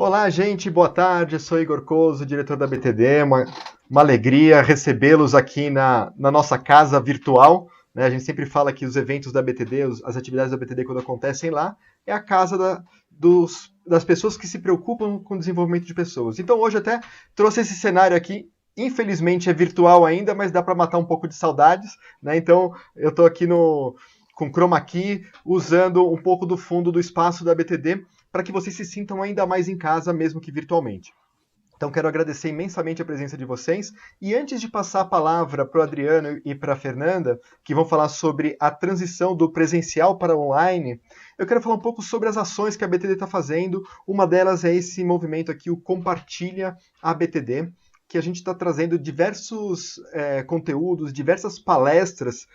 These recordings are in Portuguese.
Olá, gente, boa tarde. Eu sou Igor Couso, diretor da BTD. Uma alegria recebê-los aqui na nossa casa virtual. Né? A gente sempre fala que os eventos da BTD, as atividades da BTD, quando acontecem lá, é a casa das pessoas que se preocupam com o desenvolvimento de pessoas. Então, hoje até trouxe esse cenário aqui. Infelizmente é virtual ainda, mas dá para matar um pouco de saudades. Né? Então, eu estou aqui com Chroma Key, usando um pouco do fundo do espaço da BTD, para que vocês se sintam ainda mais em casa, mesmo que virtualmente. Então, quero agradecer imensamente a presença de vocês. E antes de passar a palavra para o Adriano e para a Fernanda, que vão falar sobre a transição do presencial para online, eu quero falar um pouco sobre as ações que a BTD está fazendo. Uma delas é esse movimento aqui, o Compartilha a BTD, que a gente está trazendo diversos conteúdos, diversas palestras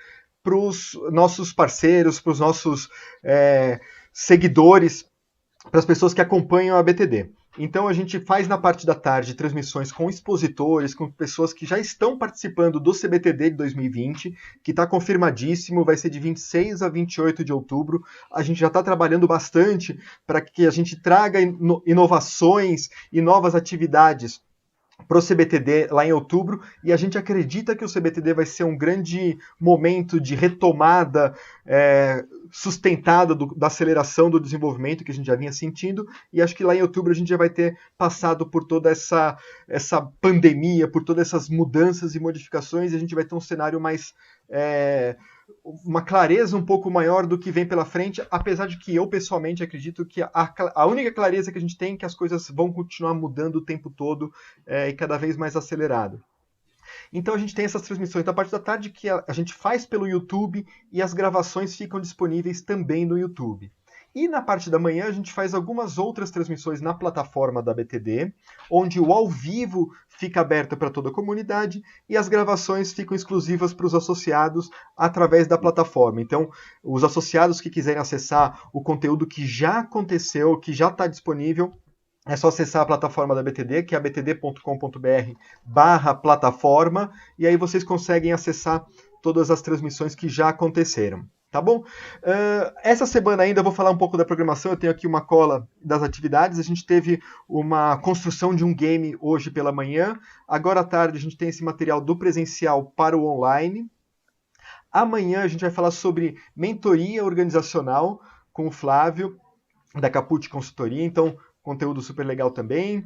para os nossos parceiros, para os nossos seguidores, para as pessoas que acompanham a BTD. Então a gente faz na parte da tarde transmissões com expositores, com pessoas que já estão participando do CBTD de 2020, que está confirmadíssimo, vai ser de 26 a 28 de outubro. A gente já está trabalhando bastante para que a gente traga inovações e novas atividades para o CBTD lá em outubro, e a gente acredita que o CBTD vai ser um grande momento de retomada sustentada da aceleração do desenvolvimento que a gente já vinha sentindo, e acho que lá em outubro a gente já vai ter passado por toda essa pandemia, por todas essas mudanças e modificações, e a gente vai ter um cenário mais... uma clareza um pouco maior do que vem pela frente, apesar de que eu pessoalmente acredito que a única clareza que a gente tem é que as coisas vão continuar mudando o tempo todo e cada vez mais acelerado. Então a gente tem essas transmissões da parte da tarde que a gente faz pelo YouTube e as gravações ficam disponíveis também no YouTube. E na parte da manhã a gente faz algumas outras transmissões na plataforma da BTD, onde o ao vivo fica aberto para toda a comunidade e as gravações ficam exclusivas para os associados através da plataforma. Então, os associados que quiserem acessar o conteúdo que já aconteceu, que já está disponível, é só acessar a plataforma da BTD, que é btd.com.br/plataforma, e aí vocês conseguem acessar todas as transmissões que já aconteceram. Tá bom? Essa semana ainda eu vou falar um pouco da programação, eu tenho aqui uma cola das atividades, a gente teve uma construção de um game hoje pela manhã, agora à tarde a gente tem esse material do presencial para o online, amanhã a gente vai falar sobre mentoria organizacional com o Flávio, da Caput Consultoria, então conteúdo super legal também.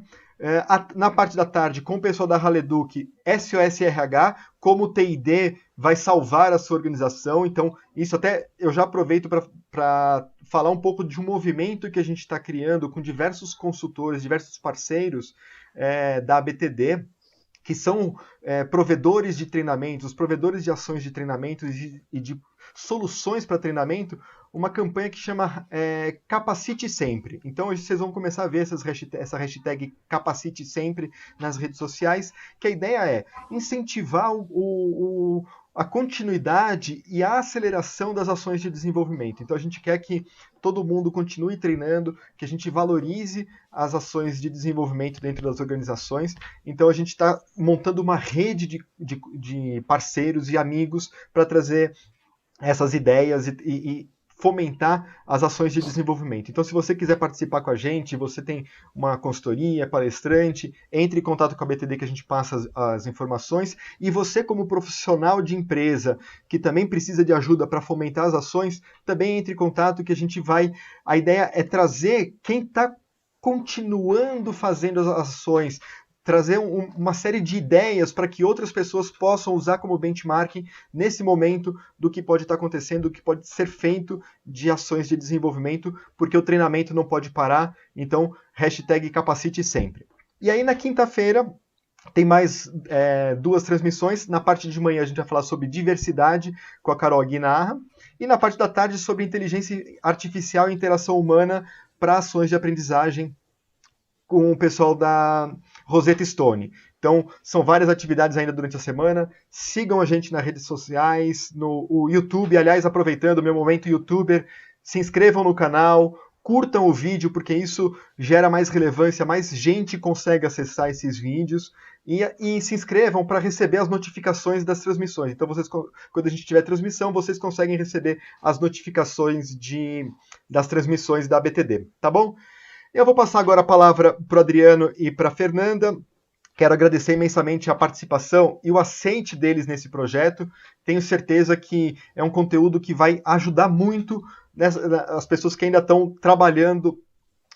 Na parte da tarde, com o pessoal da Haleduc, SOS RH, como o TID vai salvar a sua organização. Então, isso até eu já aproveito para falar um pouco de um movimento que a gente está criando com diversos consultores, diversos parceiros da BTD, que são provedores de treinamentos, provedores de ações de treinamento e de soluções para treinamento, uma campanha que chama Capacite Sempre. Então hoje vocês vão começar a ver essa hashtag Capacite Sempre nas redes sociais, que a ideia é incentivar a continuidade e a aceleração das ações de desenvolvimento. Então a gente quer que todo mundo continue treinando, que a gente valorize as ações de desenvolvimento dentro das organizações. Então a gente está montando uma rede de parceiros e amigos para trazer essas ideias e fomentar as ações de desenvolvimento. Então, se você quiser participar com a gente, você tem uma consultoria, palestrante, entre em contato com a BTD que a gente passa as informações, e você como profissional de empresa que também precisa de ajuda para fomentar as ações, também entre em contato que a gente vai... A ideia é trazer quem está continuando fazendo as ações, trazer uma série de ideias para que outras pessoas possam usar como benchmarking nesse momento do que pode estar acontecendo, do que pode ser feito de ações de desenvolvimento, porque o treinamento não pode parar, então hashtag Capacite Sempre. E aí na quinta-feira tem mais duas transmissões, na parte de manhã a gente vai falar sobre diversidade com a Carol Guinarra, e na parte da tarde sobre inteligência artificial e interação humana para ações de aprendizagem com o pessoal da Rosetta Stone. Então, são várias atividades ainda durante a semana. Sigam a gente nas redes sociais, no YouTube. Aliás, aproveitando o meu momento youtuber, se inscrevam no canal, curtam o vídeo, porque isso gera mais relevância, mais gente consegue acessar esses vídeos. E se inscrevam para receber as notificações das transmissões. Então, quando a gente tiver transmissão, vocês conseguem receber as notificações das transmissões da BTD. Tá bom? Eu vou passar agora a palavra para o Adriano e para a Fernanda. Quero agradecer imensamente a participação e o assente deles nesse projeto. Tenho certeza que é um conteúdo que vai ajudar muito as pessoas que ainda estão trabalhando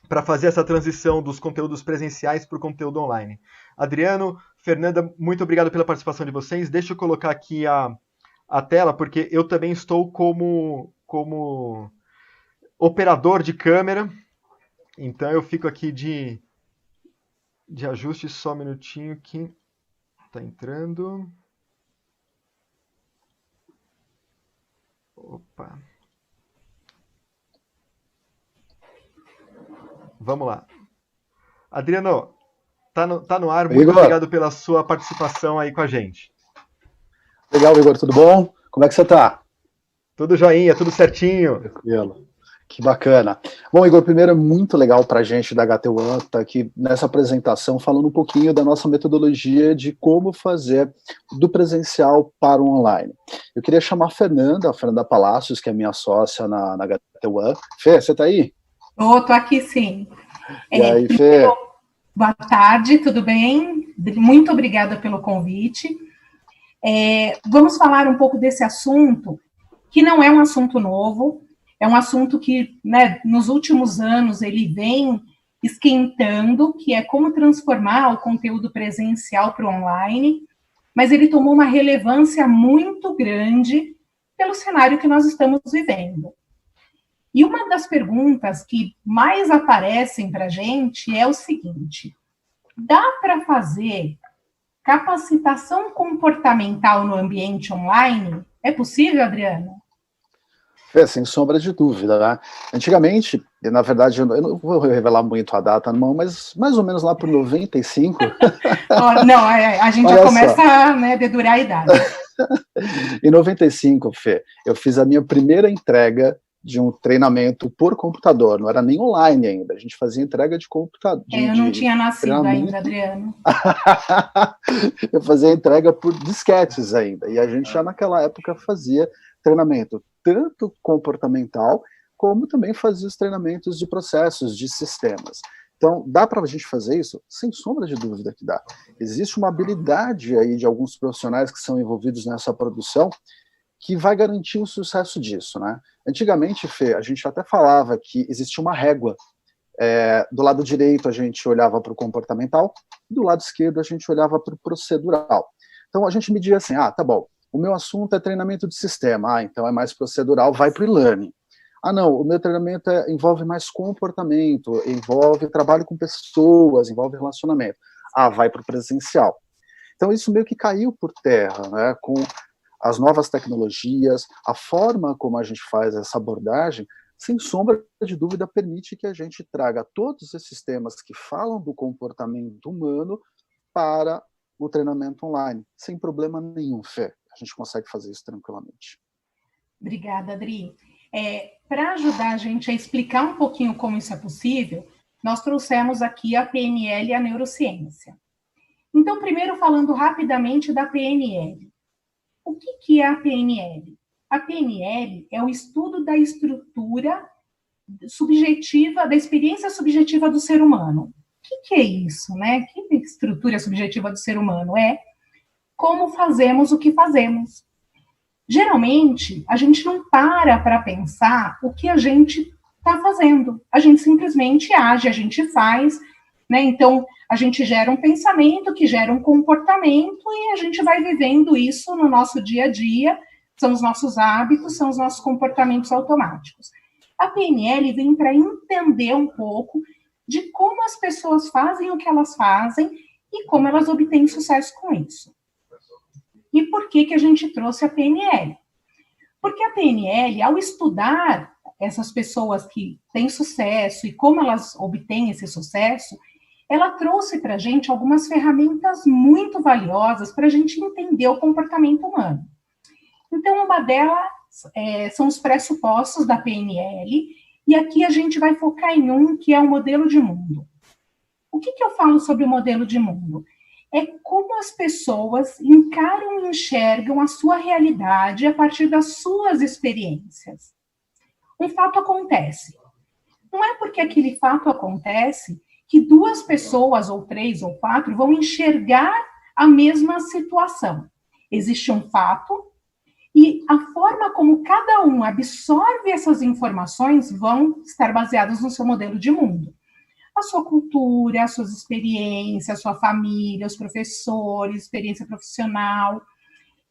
para fazer essa transição dos conteúdos presenciais para o conteúdo online. Adriano, Fernanda, muito obrigado pela participação de vocês. Deixa eu colocar aqui a tela, porque eu também estou como operador de câmera. Então eu fico aqui de ajuste, só um minutinho que está entrando. Opa. Vamos lá. Adriano, tá no ar. Muito obrigado pela sua participação aí com a gente. Legal, Igor, tudo bom? Como é que você tá? Tudo joinha, tudo certinho. Tranquilo. Que bacana. Bom, Igor, primeiro é muito legal para a gente da HT1 estar aqui nessa apresentação falando um pouquinho da nossa metodologia de como fazer do presencial para o online. Eu queria chamar a Fernanda Palacios, que é minha sócia na HT1. Fê, você está aí? Tô aqui sim. E aí, Fê? Boa tarde, tudo bem? Muito obrigada pelo convite. Vamos falar um pouco desse assunto, que não é um assunto novo, é um assunto que, né, nos últimos anos ele vem esquentando, que é como transformar o conteúdo presencial para o online, mas ele tomou uma relevância muito grande pelo cenário que nós estamos vivendo. E uma das perguntas que mais aparecem para a gente é o seguinte: dá para fazer capacitação comportamental no ambiente online? É possível, Adriano? Sem sombra de dúvida, né? Antigamente, na verdade, eu não vou revelar muito a data, não, mas mais ou menos lá por 95... Não, a gente já começa a dedurar a idade. Em 95, Fê, eu fiz a minha primeira entrega de um treinamento por computador, não era nem online ainda, a gente fazia entrega de computador. Eu não tinha nascido ainda, Adriano. Eu fazia entrega por disquetes ainda, e a gente já naquela época fazia treinamento tanto comportamental, como também fazia os treinamentos de processos, de sistemas. Então, dá para a gente fazer isso? Sem sombra de dúvida que dá. Existe uma habilidade aí de alguns profissionais que são envolvidos nessa produção que vai garantir o sucesso disso, né? Antigamente, Fê, a gente até falava que existia uma régua. Do lado direito a gente olhava para o comportamental, do lado esquerdo a gente olhava para o procedural. Então a gente media assim, tá bom, o meu assunto é treinamento de sistema, então é mais procedural, vai para o e-learning. Não, o meu treinamento envolve mais comportamento, envolve trabalho com pessoas, envolve relacionamento. Vai para o presencial. Então isso meio que caiu por terra, né, com as novas tecnologias, a forma como a gente faz essa abordagem, sem sombra de dúvida, permite que a gente traga todos esses temas que falam do comportamento humano para o treinamento online, sem problema nenhum, Fê. A gente consegue fazer isso tranquilamente. Obrigada, Adri. Para ajudar a gente a explicar um pouquinho como isso é possível, nós trouxemos aqui a PNL e a neurociência. Então, primeiro falando rapidamente da PNL. O que é a PNL? A PNL é o estudo da estrutura subjetiva, da experiência subjetiva do ser humano. O que é isso, né? Que estrutura subjetiva do ser humano? É como fazemos o que fazemos. Geralmente, a gente não para pensar o que a gente está fazendo. A gente simplesmente age, a gente faz, né? Então, a gente gera um pensamento que gera um comportamento e a gente vai vivendo isso no nosso dia a dia, são os nossos hábitos, são os nossos comportamentos automáticos. A PNL vem para entender um pouco de como as pessoas fazem o que elas fazem e como elas obtêm sucesso com isso. E por que a gente trouxe a PNL? Porque a PNL, ao estudar essas pessoas que têm sucesso e como elas obtêm esse sucesso, ela trouxe para a gente algumas ferramentas muito valiosas para a gente entender o comportamento humano. Então, uma delas são os pressupostos da PNL, e aqui a gente vai focar em um que é o modelo de mundo. O que eu falo sobre o modelo de mundo? É como as pessoas encaram e enxergam a sua realidade a partir das suas experiências. Um fato acontece. Não é porque aquele fato acontece que 2 pessoas, ou 3, ou 4, vão enxergar a mesma situação. Existe um fato, e a forma como cada um absorve essas informações vão estar baseadas no seu modelo de mundo. A sua cultura, as suas experiências, a sua família, os professores, experiência profissional,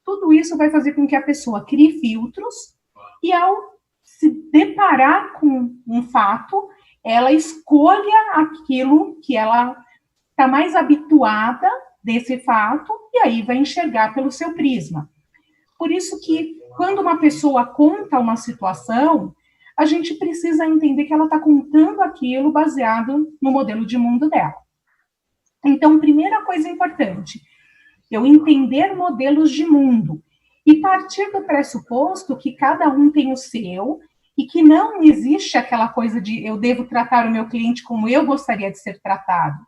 tudo isso vai fazer com que a pessoa crie filtros e, ao se deparar com um fato, ela escolha aquilo que ela está mais habituada desse fato e aí vai enxergar pelo seu prisma. Por isso que, quando uma pessoa conta uma situação, a gente precisa entender que ela está contando aquilo baseado no modelo de mundo dela. Então, primeira coisa importante, eu entender modelos de mundo e partir do pressuposto que cada um tem o seu e que não existe aquela coisa de eu devo tratar o meu cliente como eu gostaria de ser tratado.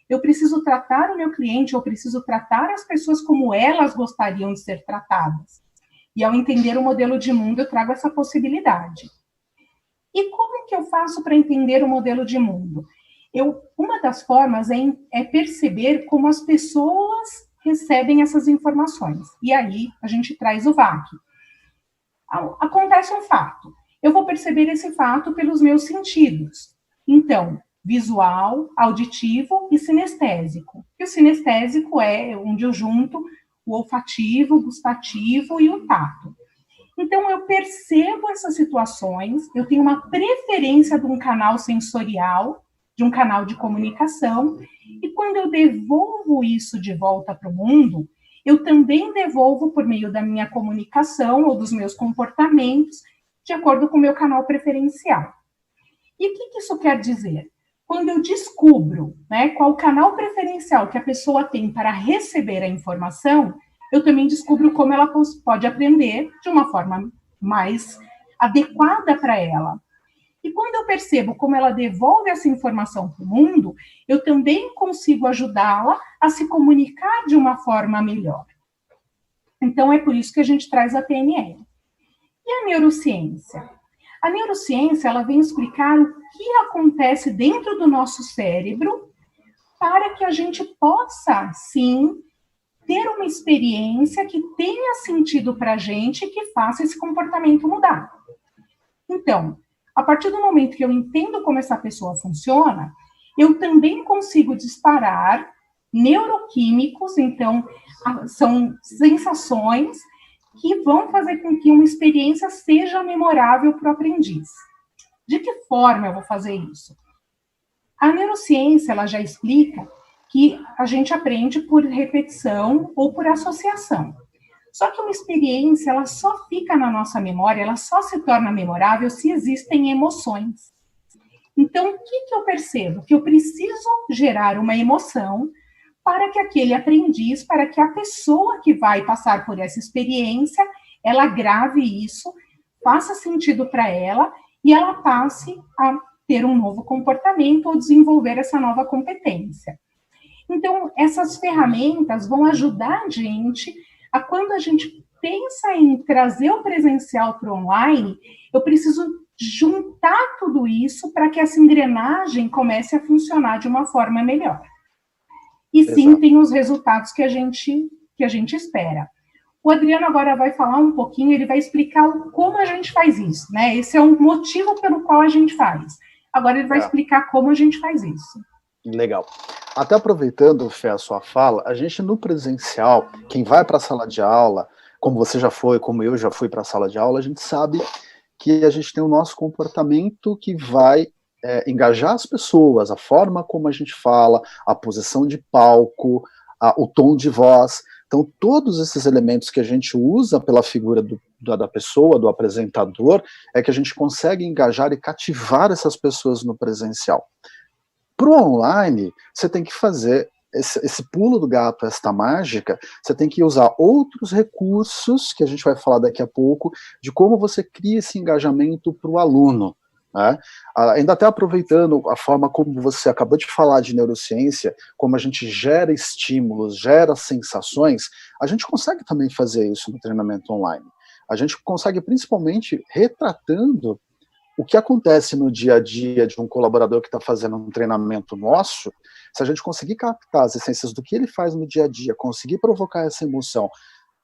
Eu preciso tratar o meu cliente, eu preciso tratar as pessoas como elas gostariam de ser tratadas. E ao entender o modelo de mundo, eu trago essa possibilidade. E como que eu faço para entender o modelo de mundo? Uma das formas é perceber como as pessoas recebem essas informações. E aí a gente traz o VAC. Acontece um fato. Eu vou perceber esse fato pelos meus sentidos. Então, visual, auditivo e sinestésico. E o sinestésico é onde eu junto o olfativo, o gustativo e o tato. Então, eu percebo essas situações, eu tenho uma preferência de um canal sensorial, de um canal de comunicação, e quando eu devolvo isso de volta para o mundo, eu também devolvo por meio da minha comunicação ou dos meus comportamentos, de acordo com o meu canal preferencial. E o que isso quer dizer? Quando eu descubro, né, qual o canal preferencial que a pessoa tem para receber a informação, eu também descubro como ela pode aprender de uma forma mais adequada para ela. E quando eu percebo como ela devolve essa informação para o mundo, eu também consigo ajudá-la a se comunicar de uma forma melhor. Então, é por isso que a gente traz a PNL. E a neurociência? A neurociência, ela vem explicar o que acontece dentro do nosso cérebro para que a gente possa, sim, ter uma experiência que tenha sentido para a gente e que faça esse comportamento mudar. Então, a partir do momento que eu entendo como essa pessoa funciona, eu também consigo disparar neuroquímicos, então, são sensações que vão fazer com que uma experiência seja memorável para o aprendiz. De que forma eu vou fazer isso? A neurociência, ela já explica que a gente aprende por repetição ou por associação. Só que uma experiência, ela só fica na nossa memória, ela só se torna memorável se existem emoções. Então, o que eu percebo? Que eu preciso gerar uma emoção para que aquele aprendiz, para que a pessoa que vai passar por essa experiência, ela grave isso, faça sentido para ela e ela passe a ter um novo comportamento ou desenvolver essa nova competência. Então, essas ferramentas vão ajudar a gente a, quando a gente pensa em trazer o presencial para o online, eu preciso juntar tudo isso para que essa engrenagem comece a funcionar de uma forma melhor. E sim, Exato. Tem os resultados que a gente espera. O Adriano agora vai falar um pouquinho, ele vai explicar como a gente faz isso, né? Esse é o motivo pelo qual a gente faz. Agora ele vai explicar como a gente faz isso. Legal. Até aproveitando, Fê, a sua fala, a gente no presencial, quem vai para a sala de aula, como você já foi, como eu já fui para a sala de aula, a gente sabe que a gente tem o nosso comportamento que vai engajar as pessoas, a forma como a gente fala, a posição de palco, o tom de voz. Então, todos esses elementos que a gente usa pela figura da pessoa, do apresentador, é que a gente consegue engajar e cativar essas pessoas no presencial. Para o online, você tem que fazer esse pulo do gato, esta mágica, você tem que usar outros recursos, que a gente vai falar daqui a pouco, de como você cria esse engajamento para o aluno. Né? Ainda até aproveitando a forma como você acabou de falar de neurociência, como a gente gera estímulos, gera sensações, a gente consegue também fazer isso no treinamento online. A gente consegue principalmente retratando o que acontece no dia a dia de um colaborador que está fazendo um treinamento nosso, se a gente conseguir captar as essências do que ele faz no dia a dia, conseguir provocar essa emoção,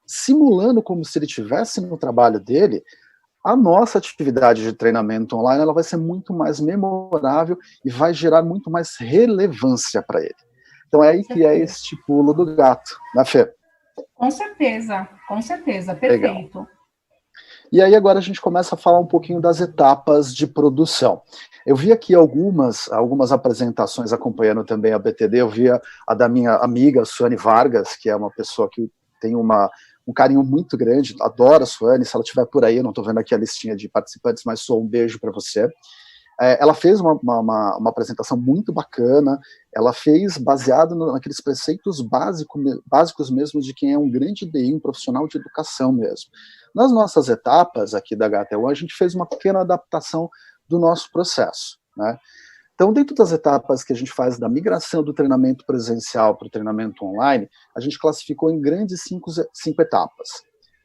simulando como se ele estivesse no trabalho dele, a nossa atividade de treinamento online ela vai ser muito mais memorável e vai gerar muito mais relevância para ele. Então é aí que é este pulo do gato, né, Fê? Com certeza, perfeito. Legal. E aí agora a gente começa a falar um pouquinho das etapas de produção. Eu vi aqui algumas apresentações acompanhando também a BTD, eu vi a da minha amiga Suane Vargas, que é uma pessoa que tem um carinho muito grande, adoro a Suane, se ela estiver por aí, eu não estou vendo aqui a listinha de participantes, mas só um beijo para você. Ela fez uma apresentação muito bacana, ela fez baseado naqueles preceitos básicos mesmo de quem é um grande DI, um profissional de educação mesmo. Nas nossas etapas aqui da HT1, a gente fez uma pequena adaptação do nosso processo, né? Então, dentro das etapas que a gente faz da migração do treinamento presencial para o treinamento online, a gente classificou em grandes cinco etapas.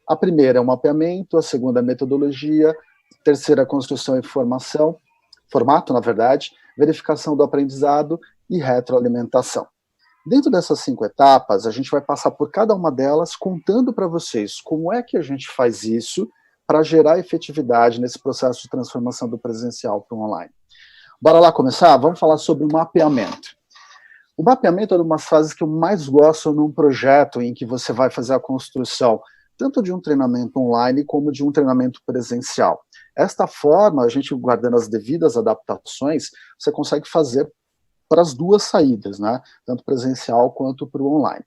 A primeira é o mapeamento, a segunda é a metodologia, a terceira é a construção e formato, na verdade, verificação do aprendizado e retroalimentação. Dentro dessas 5 etapas, a gente vai passar por cada uma delas, contando para vocês como é que a gente faz isso para gerar efetividade nesse processo de transformação do presencial para o online. Bora lá começar? Vamos falar sobre o mapeamento. O mapeamento é uma das fases que eu mais gosto num projeto em que você vai fazer a construção tanto de um treinamento online como de um treinamento presencial. Esta forma, a gente guardando as devidas adaptações, você consegue fazer para as duas saídas, né? Tanto presencial quanto para o online.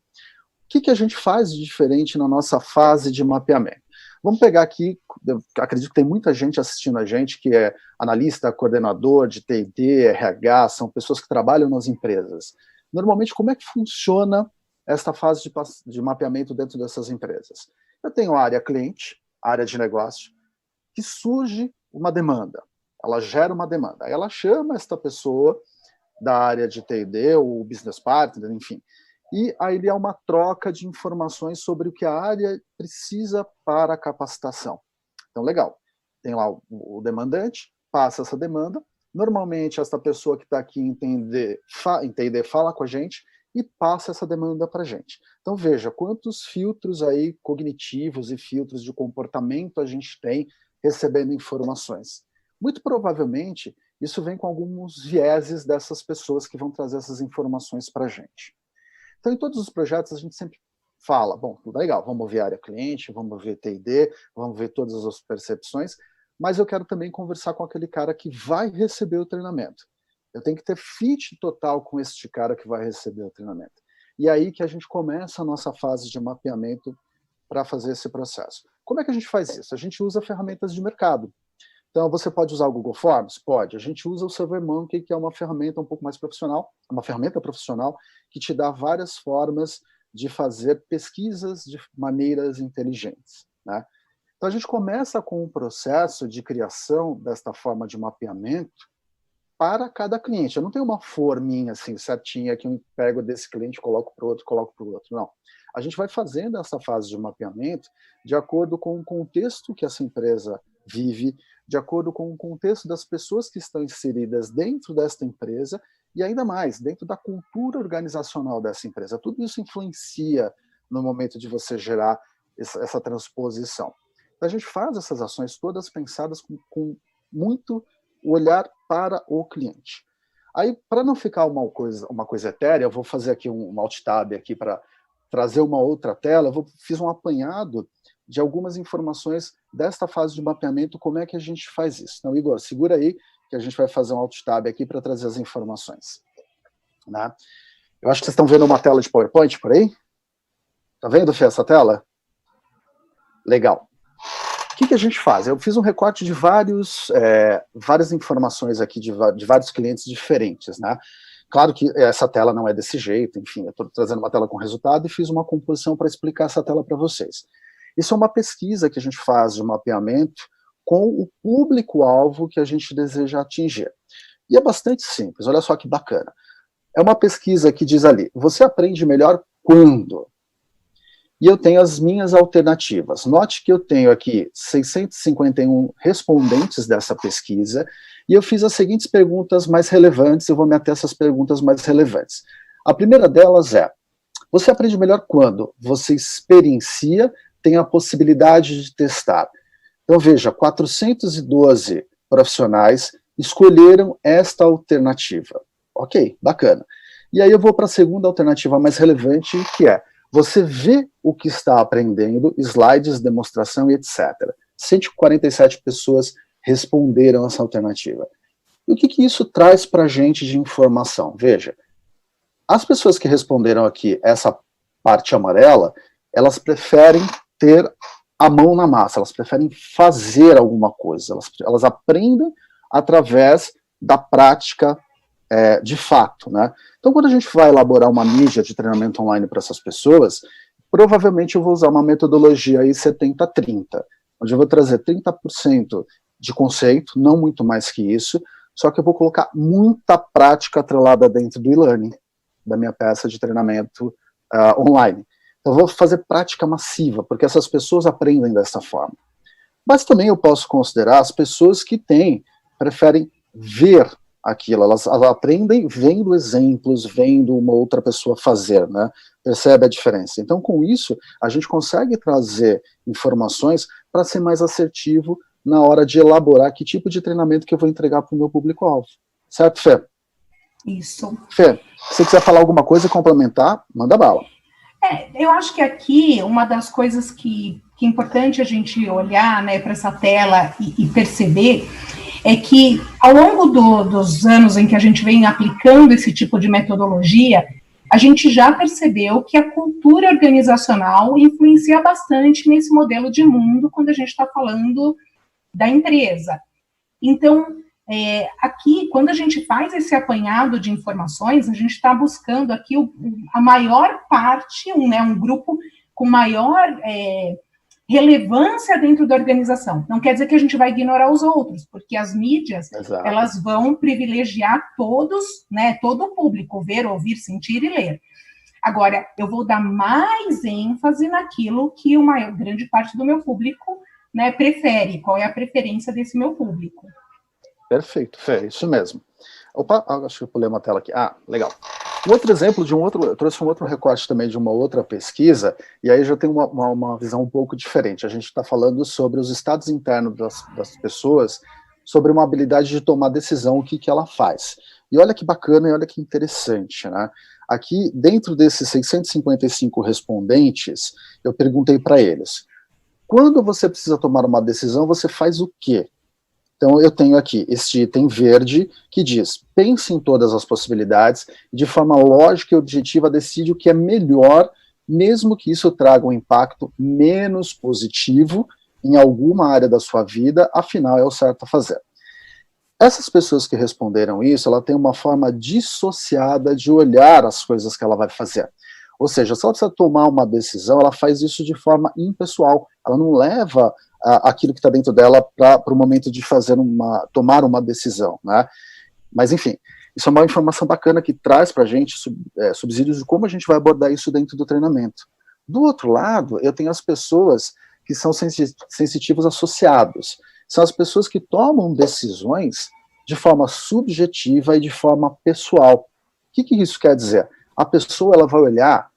O que a gente faz de diferente na nossa fase de mapeamento? Vamos pegar aqui, eu acredito que tem muita gente assistindo a gente, que é analista, coordenador de T&D, RH, são pessoas que trabalham nas empresas. Normalmente, como é que funciona esta fase de mapeamento dentro dessas empresas? Eu tenho a área cliente, a área de negócio, que surge uma demanda, ela gera uma demanda, aí ela chama esta pessoa da área de T&D, ou business partner, enfim, e aí há uma troca de informações sobre o que a área precisa para a capacitação. Então, legal, tem lá o demandante, passa essa demanda, normalmente essa pessoa que está aqui em T&D fala com a gente e passa essa demanda para a gente. Então, veja quantos filtros aí cognitivos e filtros de comportamento a gente tem recebendo informações. Muito provavelmente, isso vem com alguns vieses dessas pessoas que vão trazer essas informações para a gente. Então, em todos os projetos, a gente sempre fala, bom, legal, vamos ver a área cliente, vamos ver T&D, vamos ver todas as percepções, mas eu quero também conversar com aquele cara que vai receber o treinamento. Eu tenho que ter fit total com este cara que vai receber o treinamento. E aí que a gente começa a nossa fase de mapeamento para fazer esse processo. Como é que a gente faz isso? A gente usa ferramentas de mercado. Então, você pode usar o Google Forms? Pode. A gente usa o SurveyMonkey, que é uma ferramenta um pouco mais profissional, uma ferramenta profissional que te dá várias formas de fazer pesquisas de maneiras inteligentes, né? Então, a gente começa com um processo de criação desta forma de mapeamento para cada cliente. Eu não tenho uma forminha assim, certinha, que eu pego desse cliente, coloco para o outro, não. A gente vai fazendo essa fase de mapeamento de acordo com o contexto que essa empresa vive, de acordo com o contexto das pessoas que estão inseridas dentro desta empresa e ainda mais, dentro da cultura organizacional dessa empresa. Tudo isso influencia no momento de você gerar essa transposição. Então, a gente faz essas ações todas pensadas com muito olhar para o cliente. Aí, para não ficar uma coisa etérea, eu vou fazer aqui um alt-tab aqui para trazer uma outra tela, fiz um apanhado de algumas informações desta fase de mapeamento, como é que a gente faz isso. Então, Igor, segura aí, que a gente vai fazer um alt-tab aqui para trazer as informações. Né? Eu acho que vocês estão vendo uma tela de PowerPoint por aí? Tá vendo, Fê, essa tela? Legal. O que a gente faz? Eu fiz um recorte de várias informações aqui de vários clientes diferentes, né? Claro que essa tela não é desse jeito, enfim, eu estou trazendo uma tela com resultado e fiz uma composição para explicar essa tela para vocês. Isso é uma pesquisa que a gente faz de mapeamento com o público-alvo que a gente deseja atingir. E é bastante simples, olha só que bacana. É uma pesquisa que diz ali, você aprende melhor quando? e eu tenho as minhas alternativas. Note que eu tenho aqui 651 respondentes dessa pesquisa, e eu fiz as seguintes perguntas mais relevantes, eu vou me ater a essas perguntas mais relevantes. A primeira delas é: você aprende melhor quando você experiencia, tem a possibilidade de testar. Então veja, 412 profissionais escolheram esta alternativa. Ok, bacana. E aí eu vou para a segunda alternativa mais relevante, que é: você vê o que está aprendendo, slides, demonstração e etc. 147 pessoas responderam essa alternativa. E o que isso traz para a gente de informação? Veja, as pessoas que responderam aqui essa parte amarela, elas preferem ter a mão na massa, elas preferem fazer alguma coisa, elas aprendem através da prática de fato, né? Então, quando a gente vai elaborar uma mídia de treinamento online para essas pessoas, provavelmente eu vou usar uma metodologia aí 70-30, onde eu vou trazer 30% de conceito, não muito mais que isso, só que eu vou colocar muita prática atrelada dentro do e-learning, da minha peça de treinamento online. Então, eu vou fazer prática massiva, porque essas pessoas aprendem dessa forma. Mas também eu posso considerar as pessoas que preferem ver aquilo, elas aprendem vendo exemplos, vendo uma outra pessoa fazer, né? Percebe a diferença? Então, com isso, a gente consegue trazer informações para ser mais assertivo na hora de elaborar que tipo de treinamento que eu vou entregar para o meu público-alvo. Certo, Fê? Isso. Fê, se você quiser falar alguma coisa e complementar, manda bala. Eu acho que aqui uma das coisas que é importante a gente olhar, né, para essa tela e perceber é que ao longo dos anos em que a gente vem aplicando esse tipo de metodologia, a gente já percebeu que a cultura organizacional influencia bastante nesse modelo de mundo quando a gente está falando da empresa. Então, aqui, quando a gente faz esse apanhado de informações, a gente está buscando aqui a maior parte, um grupo com maior relevância dentro da organização. Não quer dizer que a gente vai ignorar os outros, porque as mídias, Exato, elas vão privilegiar todos, né, todo o público, ver, ouvir, sentir e ler. Agora, eu vou dar mais ênfase naquilo que grande parte do meu público, né, prefere, qual é a preferência desse meu público. Perfeito, Fê, isso mesmo. Opa, acho que eu pulei uma tela aqui. Ah, legal. Um outro exemplo eu trouxe um outro recorte também de uma outra pesquisa, e aí já tem uma visão um pouco diferente. A gente está falando sobre os estados internos das pessoas, sobre uma habilidade de tomar decisão, o que ela faz. E olha que bacana e olha que interessante, né? Aqui, dentro desses 655 respondentes, eu perguntei para eles: quando você precisa tomar uma decisão, você faz o quê? Então, eu tenho aqui este item verde que diz: pense em todas as possibilidades e, de forma lógica e objetiva, decide o que é melhor, mesmo que isso traga um impacto menos positivo em alguma área da sua vida, afinal é o certo a fazer. Essas pessoas que responderam isso, ela tem uma forma dissociada de olhar as coisas que ela vai fazer. Ou seja, se ela precisa tomar uma decisão, ela faz isso de forma impessoal, ela não leva aquilo que está dentro dela para o momento de tomar uma decisão, né? Mas, enfim, isso é uma informação bacana que traz para a gente subsídios de como a gente vai abordar isso dentro do treinamento. Do outro lado, eu tenho as pessoas que são sensitivos associados. São as pessoas que tomam decisões de forma subjetiva e de forma pessoal. O que isso quer dizer? A pessoa ela vai olhar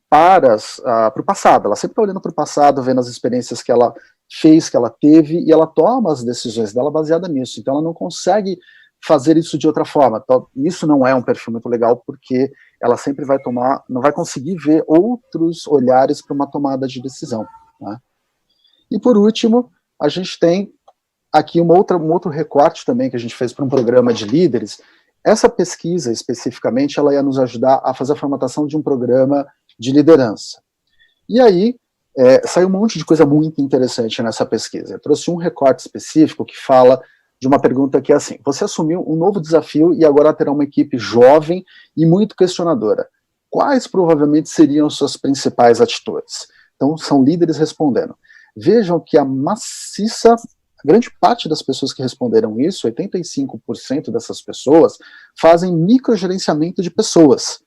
para o passado, ela sempre está olhando para o passado, vendo as experiências que ela fez, que ela teve, e ela toma as decisões dela baseada nisso. Então ela não consegue fazer isso de outra forma. Então, isso não é um perfil muito legal, porque ela sempre não vai conseguir ver outros olhares para uma tomada de decisão, né? E por último, a gente tem aqui um outro recorte também que a gente fez para um programa de líderes. Essa pesquisa, especificamente, ela ia nos ajudar a fazer a formatação de um programa de liderança. E aí, saiu um monte de coisa muito interessante nessa pesquisa. Eu trouxe um recorte específico que fala de uma pergunta que é assim: você assumiu um novo desafio e agora terá uma equipe jovem e muito questionadora. Quais provavelmente seriam suas principais atitudes? Então, são líderes respondendo. Vejam que a grande parte das pessoas que responderam isso, 85% dessas pessoas, fazem microgerenciamento de pessoas.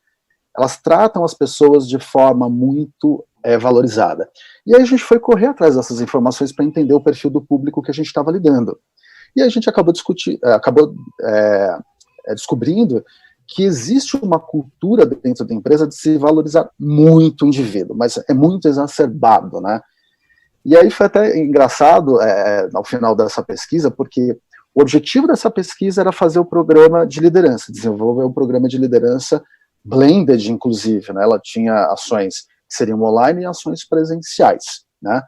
Elas tratam as pessoas de forma muito valorizada. E aí a gente foi correr atrás dessas informações para entender o perfil do público que a gente estava lidando. E a gente acabou descobrindo que existe uma cultura dentro da empresa de se valorizar muito o indivíduo, mas é muito exacerbado, né? E aí foi até engraçado ao final dessa pesquisa, porque o objetivo dessa pesquisa era fazer o programa de liderança, desenvolver um programa de liderança blended, inclusive, né? Ela tinha ações que seriam online e ações presenciais, né?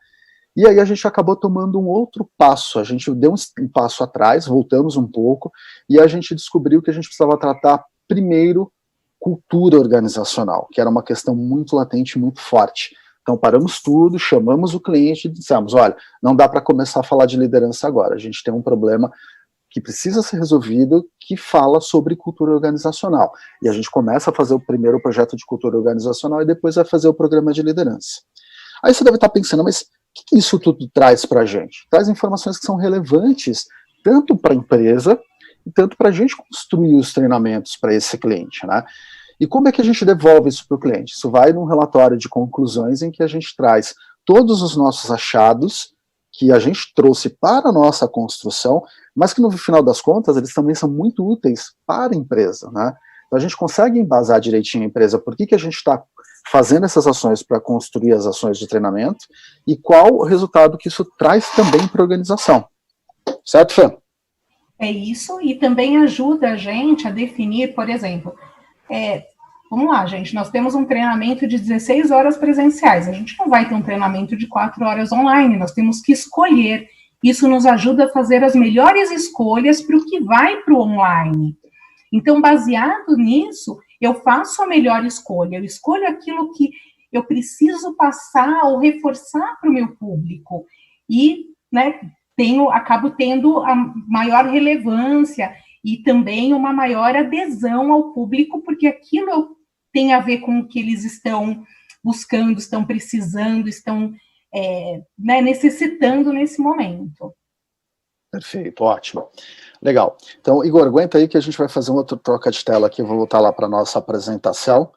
E aí a gente acabou tomando um outro passo, a gente deu um passo atrás, voltamos um pouco, e a gente descobriu que a gente precisava tratar primeiro cultura organizacional, que era uma questão muito latente, muito forte. Então paramos tudo, chamamos o cliente e dissemos, olha, não dá para começar a falar de liderança agora, a gente tem um problema que precisa ser resolvido, que fala sobre cultura organizacional. E a gente começa a fazer o primeiro projeto de cultura organizacional e depois vai fazer o programa de liderança. Aí você deve estar pensando, mas o que isso tudo traz para a gente? Traz informações que são relevantes tanto para a empresa, tanto para a gente construir os treinamentos para esse cliente, né? E como é que a gente devolve isso para o cliente? Isso vai num relatório de conclusões em que a gente traz todos os nossos achados que a gente trouxe para a nossa construção, mas que no final das contas eles também são muito úteis para a empresa, né? Então a gente consegue embasar direitinho a empresa, por que a gente está fazendo essas ações para construir as ações de treinamento e qual o resultado que isso traz também para a organização. Certo, Fê? É isso, e também ajuda a gente a definir, por exemplo, vamos lá, gente, nós temos um treinamento de 16 horas presenciais, a gente não vai ter um treinamento de 4 horas online, nós temos que escolher. Isso nos ajuda a fazer as melhores escolhas para o que vai para o online. Então, baseado nisso, eu faço a melhor escolha, eu escolho aquilo que eu preciso passar ou reforçar para o meu público. E, né, acabo tendo a maior relevância e também uma maior adesão ao público, porque aquilo tem a ver com o que eles estão buscando, estão precisando, estão necessitando nesse momento. Perfeito, ótimo. Legal. Então, Igor, aguenta aí que a gente vai fazer uma outra troca de tela aqui, eu vou voltar lá para a nossa apresentação.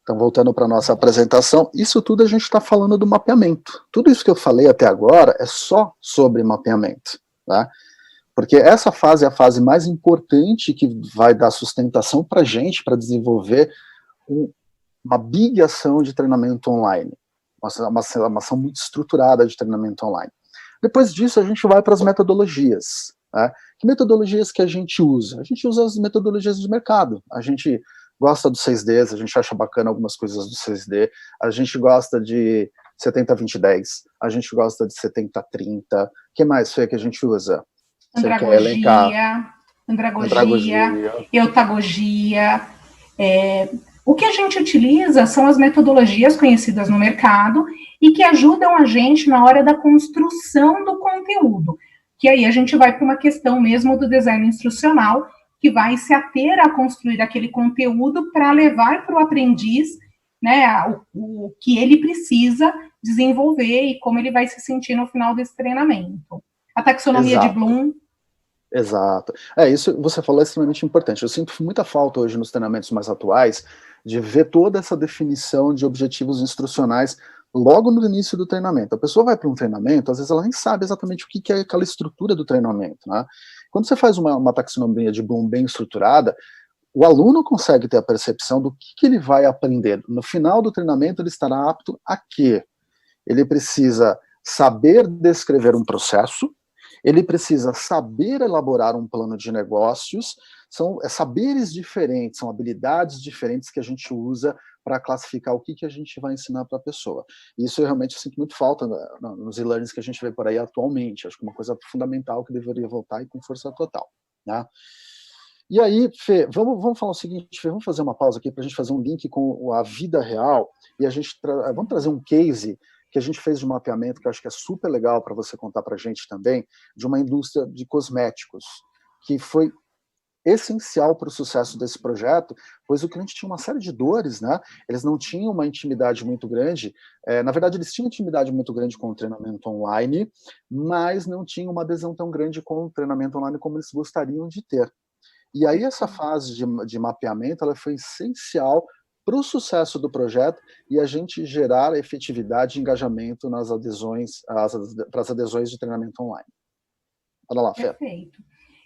Então, voltando para a nossa apresentação, isso tudo a gente está falando do mapeamento. Tudo isso que eu falei até agora é só sobre mapeamento, tá? Porque essa fase é a fase mais importante que vai dar sustentação para a gente, para desenvolver uma big ação de treinamento online, uma ação muito estruturada de treinamento online. Depois disso, a gente vai para as metodologias. Né? Que metodologias que a gente usa? A gente usa as metodologias de mercado. A gente gosta do 6Ds, a gente acha bacana algumas coisas do 6D, a gente gosta de 70-20-10, a gente gosta de 70-30. O que mais, Fê, que a gente usa? Andragogia, eutagogia. O que a gente utiliza são as metodologias conhecidas no mercado e que ajudam a gente na hora da construção do conteúdo. Que aí a gente vai para uma questão mesmo do design instrucional, que vai se ater a construir aquele conteúdo para levar para o aprendiz, né, o que ele precisa desenvolver e como ele vai se sentir no final desse treinamento. A taxonomia de Bloom. Exato. Isso você falou é extremamente importante. Eu sinto muita falta hoje nos treinamentos mais atuais de ver toda essa definição de objetivos instrucionais logo no início do treinamento. A pessoa vai para um treinamento, às vezes ela nem sabe exatamente o que é aquela estrutura do treinamento, né? Quando você faz uma taxonomia de Bloom bem estruturada, o aluno consegue ter a percepção do que ele vai aprender. No final do treinamento, ele estará apto a quê? Ele precisa saber descrever um processo, ele precisa saber elaborar um plano de negócios, são saberes diferentes, são habilidades diferentes que a gente usa para classificar o que a gente vai ensinar para a pessoa. E isso eu realmente sinto muito falta nos e-learnings que a gente vê por aí atualmente. Acho que é uma coisa fundamental que deveria voltar e com força total. Né? E aí, Fê, vamos falar o seguinte, Fê, vamos fazer uma pausa aqui para a gente fazer um link com a vida real e a gente vamos trazer um case que a gente fez de mapeamento, que eu acho que é super legal para você contar para a gente também, de uma indústria de cosméticos, que foi essencial para o sucesso desse projeto, pois o cliente tinha uma série de dores, né? Eles não tinham uma intimidade muito grande, na verdade eles tinham intimidade muito grande com o treinamento online, mas não tinham uma adesão tão grande com o treinamento online como eles gostariam de ter. E aí essa fase de mapeamento ela foi essencial para o sucesso do projeto e a gente gerar efetividade e engajamento nas adesões, para as adesões de treinamento online. Olha lá, Fê. Perfeito.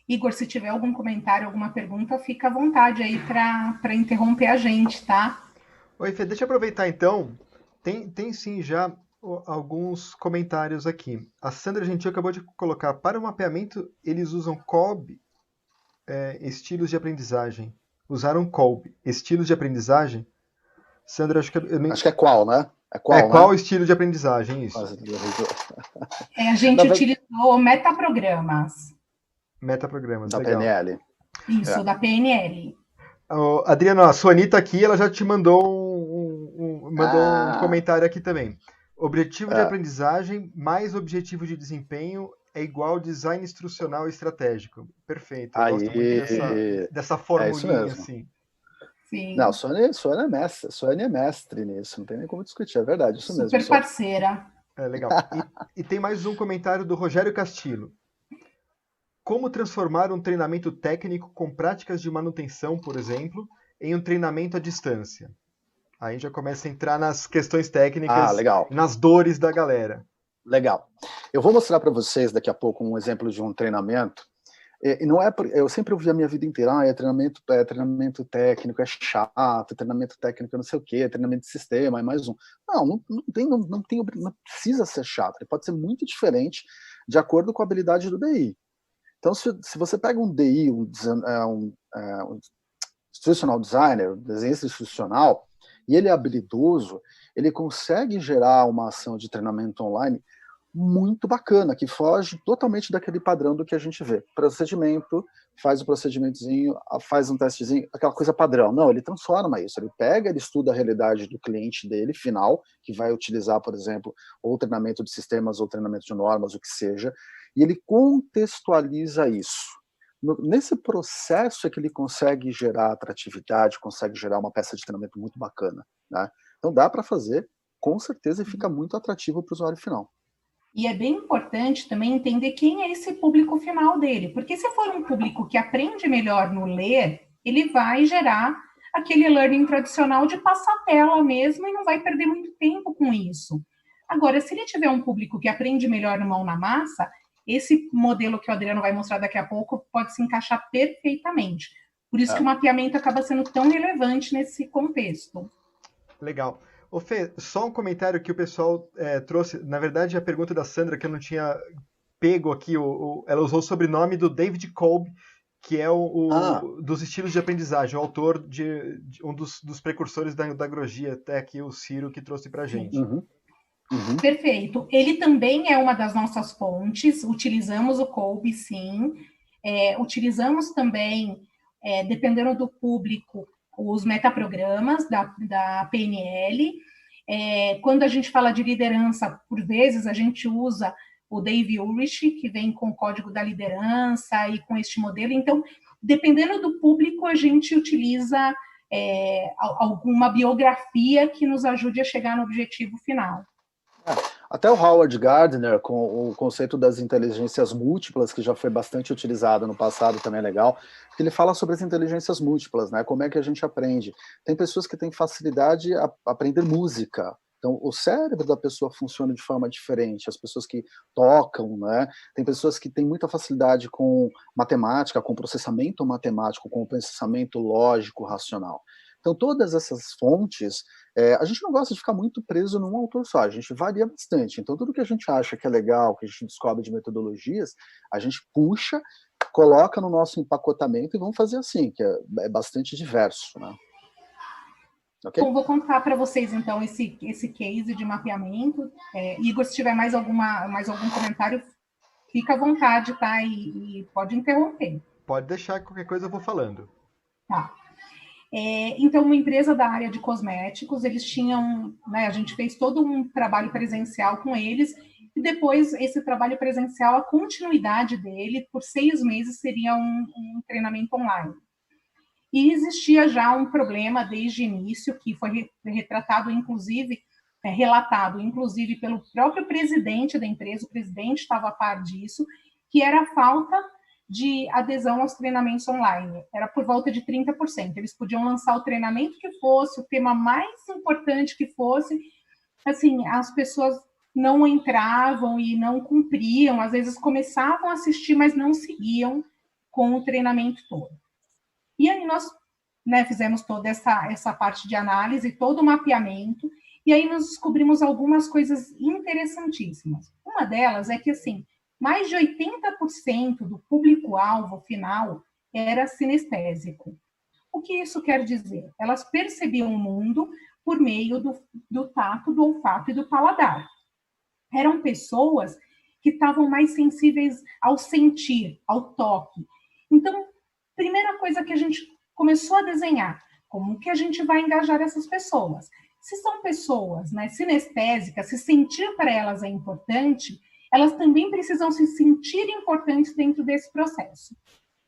Igor, se tiver algum comentário, alguma pergunta, fica à vontade aí para interromper a gente, tá? Oi, Fê, deixa eu aproveitar então. Tem sim já alguns comentários aqui. A Sandra Gentil acabou de colocar, para o mapeamento, eles usam Kolbe, estilos de aprendizagem. Usaram Kolbe, estilos de aprendizagem? Sandra, acho que acho que é qual, né? Qual estilo de aprendizagem, isso? A gente utilizou metaprogramas. Metaprogramas, da legal. PNL. Isso, da PNL. Adriano, a sua Anitta aqui, ela já te mandou um comentário aqui também. Objetivo de aprendizagem mais objetivo de desempenho é igual design instrucional e estratégico. Perfeito. Eu gosto muito dessa formulinha, assim. Sim. Não, Sônia é mestre nisso, não tem nem como discutir, é verdade, isso mesmo. Super parceira. Legal. E tem mais um comentário do Rogério Castillo. Como transformar um treinamento técnico com práticas de manutenção, por exemplo, em um treinamento à distância? Aí já começa a entrar nas questões técnicas, nas dores da galera. Legal. Eu vou mostrar para vocês daqui a pouco um exemplo de um treinamento. E não é, eu sempre ouvi a minha vida inteira, treinamento técnico, é chato, treinamento técnico não sei o quê, treinamento de sistema, é mais um. Não precisa ser chato, ele pode ser muito diferente de acordo com a habilidade do DI. Então, se você pega um DI, um institutional designer, um desenhista institucional, e ele é habilidoso, ele consegue gerar uma ação de treinamento online muito bacana, que foge totalmente daquele padrão do que a gente vê. Procedimento, faz o procedimentozinho, faz um testezinho, aquela coisa padrão. Não, ele transforma isso, ele pega, ele estuda a realidade do cliente dele, final, que vai utilizar, por exemplo, ou treinamento de sistemas, ou treinamento de normas, o que seja, e ele contextualiza isso. Nesse processo é que ele consegue gerar atratividade, consegue gerar uma peça de treinamento muito bacana, né? Então dá para fazer, com certeza, e fica muito atrativo para o usuário final. E é bem importante também entender quem é esse público final dele, porque se for um público que aprende melhor no ler, ele vai gerar aquele learning tradicional de passar a tela mesmo e não vai perder muito tempo com isso. Agora, se ele tiver um público que aprende melhor no mão na massa, esse modelo que o Adriano vai mostrar daqui a pouco pode se encaixar perfeitamente. Por isso que o mapeamento acaba sendo tão relevante nesse contexto. Legal. Ô Fê, só um comentário que o pessoal trouxe, na verdade a pergunta da Sandra, que eu não tinha pego aqui, ela usou o sobrenome do David Kolb, que é dos estilos de aprendizagem, o autor de um dos precursores da agrogia, até aqui o Ciro que trouxe pra gente. Perfeito. Ele também é uma das nossas fontes, utilizamos o Kolb, sim. Utilizamos também, dependendo do público, os metaprogramas da PNL. Quando a gente fala de liderança, por vezes a gente usa o Dave Ulrich, que vem com o código da liderança e com este modelo. Então, dependendo do público, a gente utiliza alguma biografia que nos ajude a chegar no objetivo final. Até o Howard Gardner, com o conceito das inteligências múltiplas, que já foi bastante utilizado no passado, também é legal, porque ele fala sobre as inteligências múltiplas, né? Como é que a gente aprende. Tem pessoas que têm facilidade a aprender música. Então, o cérebro da pessoa funciona de forma diferente. As pessoas que tocam, né? Tem pessoas que têm muita facilidade com matemática, com processamento matemático, com pensamento lógico, racional. Então, todas essas fontes, a gente não gosta de ficar muito preso num autor só, a gente varia bastante. Então, tudo que a gente acha que é legal, que a gente descobre de metodologias, a gente puxa, coloca no nosso empacotamento e vamos fazer assim, que é bastante diverso, né? Okay? Bom, vou contar para vocês, então, esse case de mapeamento. Igor, se tiver mais algum comentário, fica à vontade, tá? E pode interromper. Pode deixar, qualquer coisa eu vou falando. Tá. Então, uma empresa da área de cosméticos, eles tinham, né, a gente fez todo um trabalho presencial com eles, e depois esse trabalho presencial, a continuidade dele, por 6 meses, seria um treinamento online. E existia já um problema desde o início, que foi retratado, inclusive, relatado, inclusive, pelo próprio presidente da empresa, o presidente estava a par disso, que era a falta de adesão aos treinamentos online. Era por volta de 30%. Eles podiam lançar o treinamento que fosse, o tema mais importante que fosse, assim, as pessoas não entravam e não cumpriam, às vezes começavam a assistir, mas não seguiam com o treinamento todo. E aí nós, né, fizemos toda essa parte de análise, todo o mapeamento, e aí nós descobrimos algumas coisas interessantíssimas. Uma delas é que, assim, mais de 80% do público-alvo final era sinestésico. O que isso quer dizer? Elas percebiam o mundo por meio do tato, do olfato e do paladar. Eram pessoas que estavam mais sensíveis ao sentir, ao toque. Então, primeira coisa que a gente começou a desenhar, como que a gente vai engajar essas pessoas? Se são pessoas, né, sinestésicas, se sentir para elas é importante, elas também precisam se sentir importantes dentro desse processo.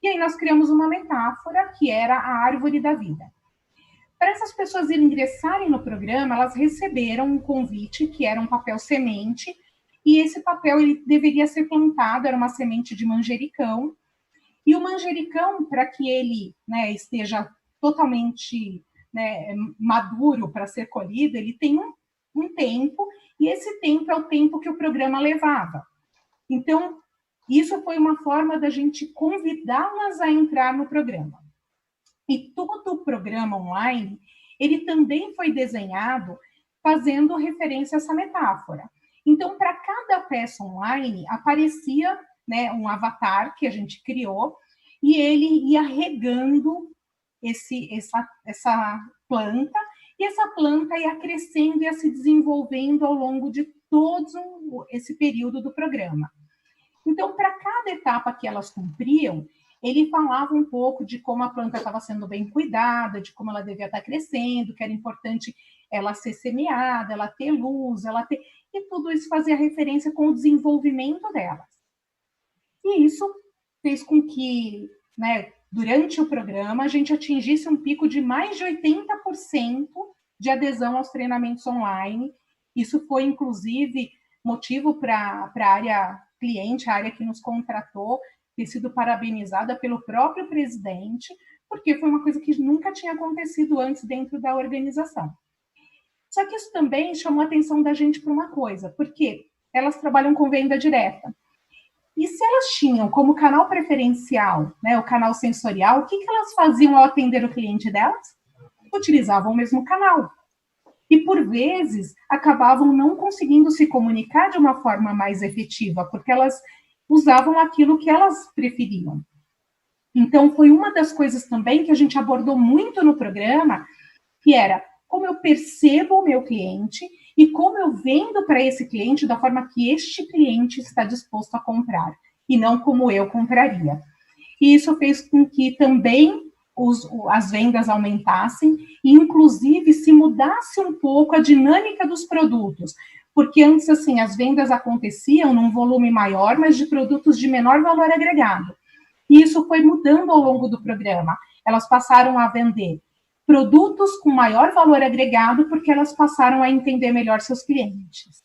E aí nós criamos uma metáfora que era a árvore da vida. Para essas pessoas ingressarem no programa, elas receberam um convite, que era um papel semente, e esse papel ele deveria ser plantado, era uma semente de manjericão, e o manjericão, para que ele, né, esteja totalmente, né, maduro para ser colhido, ele tem um tempo, e esse tempo é o tempo que o programa levava. Então, isso foi uma forma da gente convidá-las a entrar no programa. E todo o programa online, ele também foi desenhado fazendo referência a essa metáfora. Então, para cada peça online, aparecia, né, um avatar que a gente criou, e ele ia regando essa planta, e essa planta ia crescendo, ia se desenvolvendo ao longo de todo esse período do programa. Então, para cada etapa que elas cumpriam, ele falava um pouco de como a planta estava sendo bem cuidada, de como ela devia estar crescendo, que era importante ela ser semeada, ela ter luz, e tudo isso fazia referência com o desenvolvimento delas. E isso fez com que, né, durante o programa, a gente atingisse um pico de mais de 80% de adesão aos treinamentos online. Isso foi, inclusive, motivo para a área cliente, a área que nos contratou, ter sido parabenizada pelo próprio presidente, porque foi uma coisa que nunca tinha acontecido antes dentro da organização. Só que isso também chamou a atenção da gente para uma coisa, porque elas trabalham com venda direta. E se elas tinham como canal preferencial, né, o canal sensorial, o que elas faziam ao atender o cliente delas? Utilizavam o mesmo canal. E, por vezes, acabavam não conseguindo se comunicar de uma forma mais efetiva, porque elas usavam aquilo que elas preferiam. Então, foi uma das coisas também que a gente abordou muito no programa, que era como eu percebo o meu cliente e como eu vendo para esse cliente da forma que este cliente está disposto a comprar, e não como eu compraria. E isso fez com que também as vendas aumentassem e, inclusive, se mudasse um pouco a dinâmica dos produtos, porque antes, assim, as vendas aconteciam num volume maior, mas de produtos de menor valor agregado. E isso foi mudando ao longo do programa. Elas passaram a vender produtos com maior valor agregado porque elas passaram a entender melhor seus clientes.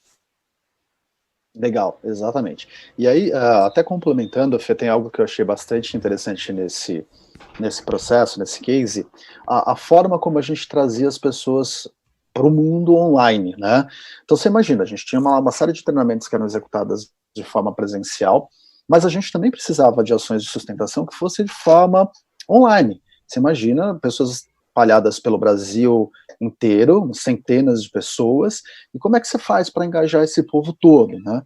Legal, exatamente. E aí, até complementando, Fê, tem algo que eu achei bastante interessante nesse processo, nesse case, a forma como a gente trazia as pessoas para o mundo online, né? Então você imagina, a gente tinha uma série de treinamentos que eram executadas de forma presencial, mas a gente também precisava de ações de sustentação que fossem de forma online. Você imagina pessoas espalhadas pelo Brasil inteiro, centenas de pessoas, e como é que você faz para engajar esse povo todo, né?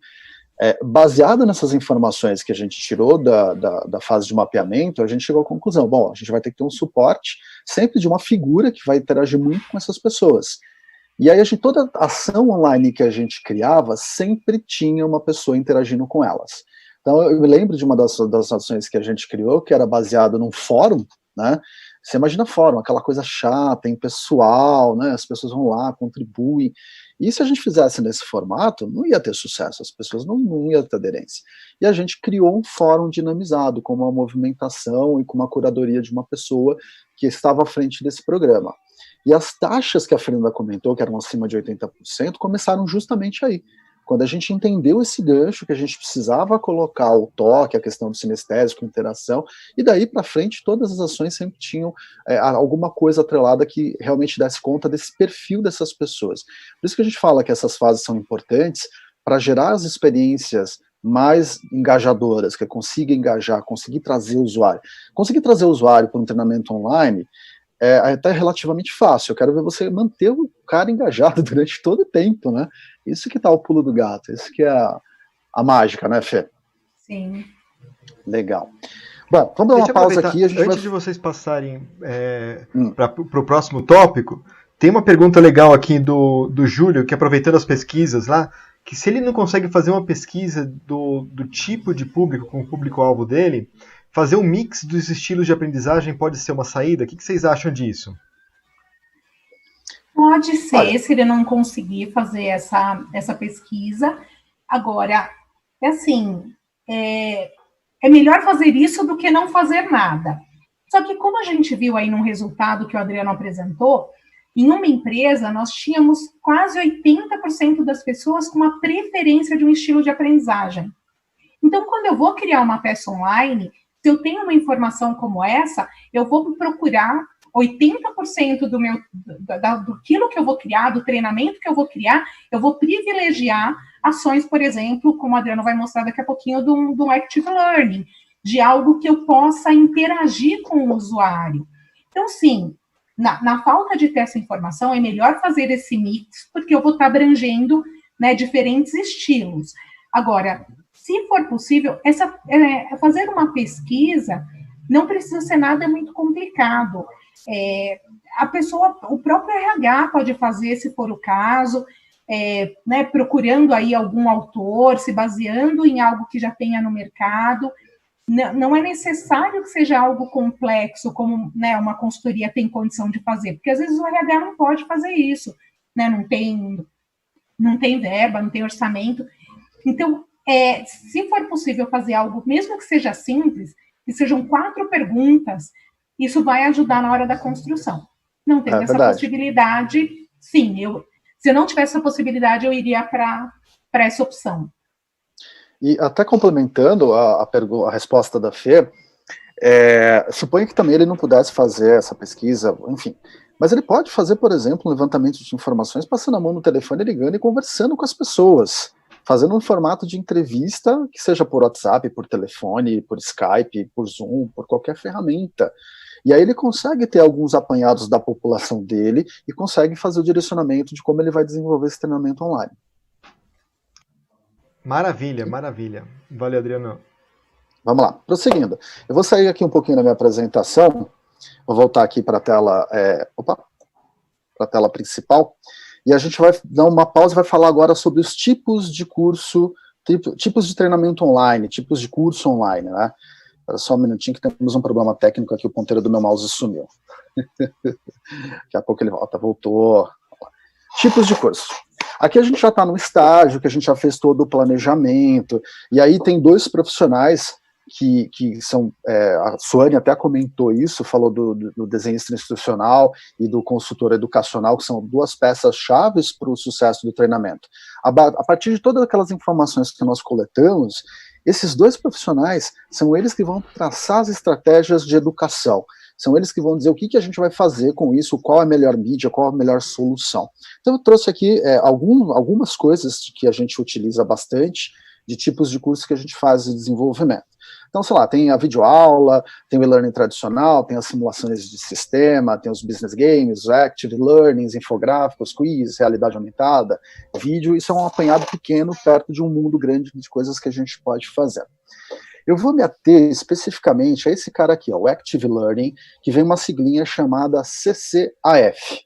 Baseado nessas informações que a gente tirou da fase de mapeamento, a gente chegou à conclusão, bom, a gente vai ter que ter um suporte sempre de uma figura que vai interagir muito com essas pessoas. E aí toda ação online que a gente criava sempre tinha uma pessoa interagindo com elas. Então eu me lembro de uma das ações que a gente criou, que era baseado num fórum, né? Você imagina fórum, aquela coisa chata, impessoal, né? As pessoas vão lá, contribuem. E se a gente fizesse nesse formato, não ia ter sucesso, as pessoas não iam ter aderência. E a gente criou um fórum dinamizado, com uma movimentação e com uma curadoria de uma pessoa que estava à frente desse programa. E as taxas que a Fernanda comentou, que eram acima de 80%, começaram justamente aí. Quando a gente entendeu esse gancho, que a gente precisava colocar o toque, a questão do sinestésico, interação, e daí para frente todas as ações sempre tinham alguma coisa atrelada que realmente desse conta desse perfil dessas pessoas. Por isso que a gente fala que essas fases são importantes para gerar as experiências mais engajadoras, que consiga engajar, conseguir trazer o usuário. Conseguir trazer o usuário para um treinamento online é até relativamente fácil. Eu quero ver você manter o cara engajado durante todo o tempo, né? Isso que tá o pulo do gato, isso que é a mágica, né, Fê? Sim. Legal. Bom, vamos dar uma pausa aqui. Antes de vocês passarem para o próximo tópico, tem uma pergunta legal aqui do Júlio, que aproveitando as pesquisas lá, que se ele não consegue fazer uma pesquisa do tipo de público com o público-alvo dele, fazer um mix dos estilos de aprendizagem pode ser uma saída? O que vocês acham disso? Pode ser, se ele não conseguir fazer essa pesquisa. Agora, é melhor fazer isso do que não fazer nada. Só que como a gente viu aí num resultado que o Adriano apresentou, em uma empresa nós tínhamos quase 80% das pessoas com uma preferência de um estilo de aprendizagem. Então, quando eu vou criar uma peça online, se eu tenho uma informação como essa, eu vou procurar 80% daquilo que eu vou criar, do treinamento que eu vou criar, eu vou privilegiar ações, por exemplo, como o Adriano vai mostrar daqui a pouquinho, do Active Learning, de algo que eu possa interagir com o usuário. Então, sim, na falta de ter essa informação, é melhor fazer esse mix, porque eu vou estar abrangendo, né, diferentes estilos. Agora, se for possível, fazer uma pesquisa não precisa ser nada muito complicado. A pessoa, o próprio RH pode fazer, se for o caso, né, procurando aí algum autor, se baseando em algo que já tenha no mercado. Não é necessário que seja algo complexo, como, né, uma consultoria tem condição de fazer, porque às vezes o RH não pode fazer isso, né, não tem verba, não tem orçamento. Então, se for possível fazer algo, mesmo que seja simples, que sejam 4 perguntas, isso vai ajudar na hora da construção. Não tendo essa possibilidade, sim, se eu não tivesse essa possibilidade, eu iria para essa opção. E até complementando a resposta da Fê, suponho que também ele não pudesse fazer essa pesquisa, enfim, mas ele pode fazer, por exemplo, um levantamento de informações, passando a mão no telefone, ligando e conversando com as pessoas, fazendo um formato de entrevista, que seja por WhatsApp, por telefone, por Skype, por Zoom, por qualquer ferramenta. E aí ele consegue ter alguns apanhados da população dele e consegue fazer o direcionamento de como ele vai desenvolver esse treinamento online. Maravilha, maravilha. Valeu, Adriano. Vamos lá, prosseguindo. Eu vou sair aqui um pouquinho da minha apresentação, vou voltar aqui para a tela, para a tela principal, e a gente vai dar uma pausa e vai falar agora sobre os tipos de curso, tipos de treinamento online, tipos de curso online, né? Espera só um minutinho que temos um problema técnico aqui, o ponteiro do meu mouse sumiu. Daqui a pouco ele voltou. Tipos de curso. Aqui a gente já está no estágio, que a gente já fez todo o planejamento, e aí tem 2 profissionais que são, a Suane até comentou isso, falou do desenhista institucional e do consultor educacional, que são 2 peças-chave para o sucesso do treinamento. A partir de todas aquelas informações que nós coletamos, esses 2 profissionais são eles que vão traçar as estratégias de educação, são eles que vão dizer o que a gente vai fazer com isso, qual é a melhor mídia, qual a melhor solução. Então eu trouxe aqui algumas coisas que a gente utiliza bastante, de tipos de cursos que a gente faz de desenvolvimento. Então, sei lá, tem a videoaula, tem o e-learning tradicional, tem as simulações de sistema, tem os business games, os active learnings, infográficos, quiz, realidade aumentada, vídeo, isso é um apanhado pequeno perto de um mundo grande de coisas que a gente pode fazer. Eu vou me ater especificamente a esse cara aqui, ó, o Active Learning, que vem uma siglinha chamada CCAF.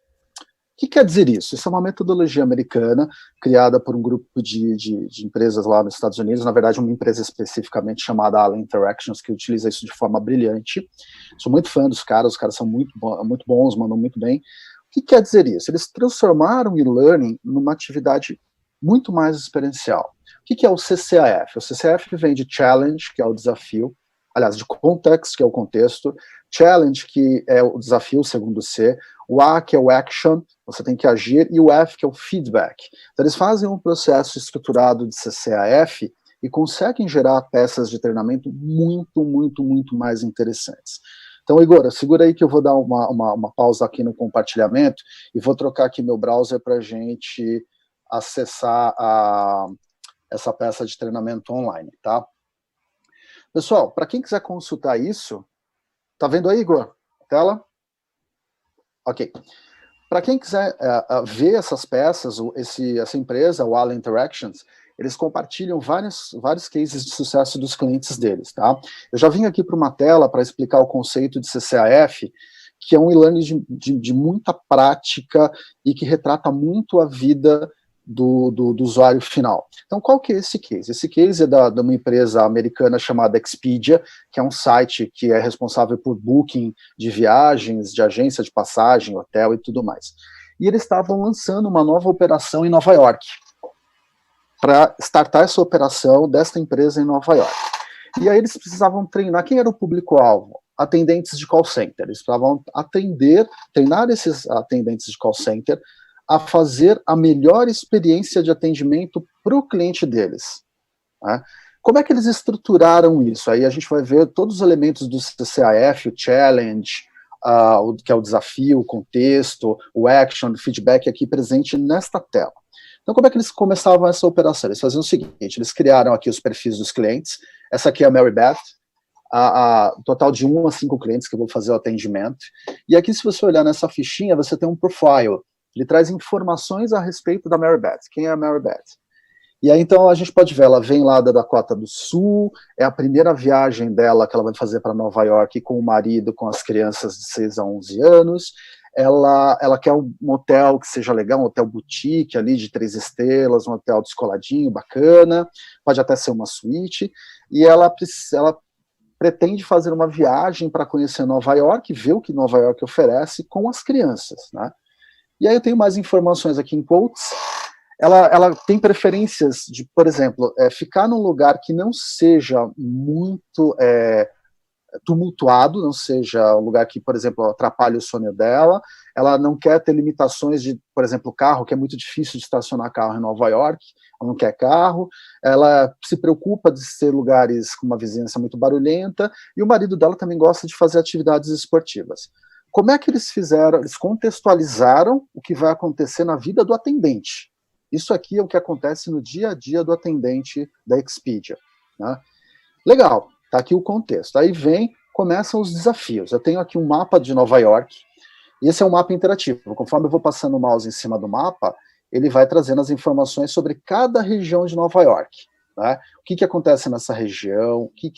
O que quer dizer isso? Isso é uma metodologia americana, criada por um grupo de empresas lá nos Estados Unidos, na verdade uma empresa especificamente chamada Allen Interactions, que utiliza isso de forma brilhante. Sou muito fã dos caras, os caras são muito bons, mandam muito bem. O que quer dizer isso? Eles transformaram o e-learning numa atividade muito mais experiencial. O que é o CCAF? O CCAF vem de challenge, que é o desafio, aliás, de context, que é o contexto, challenge, que é o desafio, segundo C, o A, que é o action, você tem que agir, e o F, que é o feedback. Então, eles fazem um processo estruturado de CCAF e conseguem gerar peças de treinamento muito mais interessantes. Então, Igor, segura aí que eu vou dar uma pausa aqui no compartilhamento e vou trocar aqui meu browser para a gente acessar essa peça de treinamento online, tá? Pessoal, para quem quiser consultar isso, tá vendo aí, Igor? Tela? Ok. Para quem quiser ver essas peças, essa empresa, o Allen Interactions, eles compartilham vários cases de sucesso dos clientes deles, tá? Eu já vim aqui para uma tela para explicar o conceito de CCAF, que é um e-learning de muita prática e que retrata muito a vida do usuário final. Então, qual que é esse case? Esse case é de uma empresa americana chamada Expedia, que é um site que é responsável por booking de viagens, de agência de passagem, hotel e tudo mais. E eles estavam lançando uma nova operação em Nova York, para startar essa operação desta empresa em Nova York. E aí eles precisavam treinar, quem era o público-alvo? Atendentes de call center. Eles precisavam treinar esses atendentes de call center a fazer a melhor experiência de atendimento para o cliente deles. Né? Como é que eles estruturaram isso? Aí a gente vai ver todos os elementos do CCAF, o challenge, que é o desafio, o contexto, o action, o feedback aqui presente nesta tela. Então, como é que eles começavam essa operação? Eles faziam o seguinte, eles criaram aqui os perfis dos clientes, essa aqui é a Mary Beth, total de 1 a 5 clientes que eu vou fazer o atendimento, e aqui se você olhar nessa fichinha, você tem um profile, ele traz informações a respeito da Mary Beth, quem é a Mary Beth? E aí, então, a gente pode ver, ela vem lá da Dakota do Sul, é a primeira viagem dela que ela vai fazer para Nova York com o marido, com as crianças de 6 a 11 anos, ela quer um hotel que seja legal, um hotel boutique ali de 3 estrelas, um hotel descoladinho, bacana, pode até ser uma suíte, e ela pretende fazer uma viagem para conhecer Nova York, ver o que Nova York oferece com as crianças, né? E aí eu tenho mais informações aqui em quotes. Ela tem preferências de, por exemplo, ficar num lugar que não seja muito tumultuado, não seja um lugar que, por exemplo, atrapalhe o sono dela. Ela não quer ter limitações de, por exemplo, carro, que é muito difícil de estacionar carro em Nova York, ela não quer carro. Ela se preocupa de ser lugares com uma vizinhança muito barulhenta, e o marido dela também gosta de fazer atividades esportivas. Como é que eles fizeram? Eles contextualizaram o que vai acontecer na vida do atendente. Isso aqui é o que acontece no dia a dia do atendente da Expedia, né? Legal, tá aqui o contexto. Aí começam os desafios. Eu tenho aqui um mapa de Nova York, e esse é um mapa interativo. Conforme eu vou passando o mouse em cima do mapa, ele vai trazendo as informações sobre cada região de Nova York, né? O que acontece nessa região, o que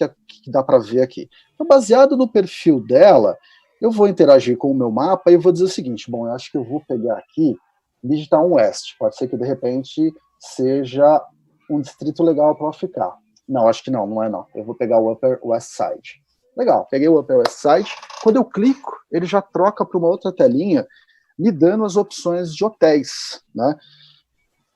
dá para ver aqui. Então, baseado no perfil dela, eu vou interagir com o meu mapa e eu vou dizer o seguinte, bom, eu acho que eu vou pegar aqui Midtown West, pode ser que de repente seja um distrito legal para ficar. Não, acho que não é não. Eu vou pegar o Upper West Side. Legal, peguei o Upper West Side. Quando eu clico, ele já troca para uma outra telinha, me dando as opções de hotéis, né?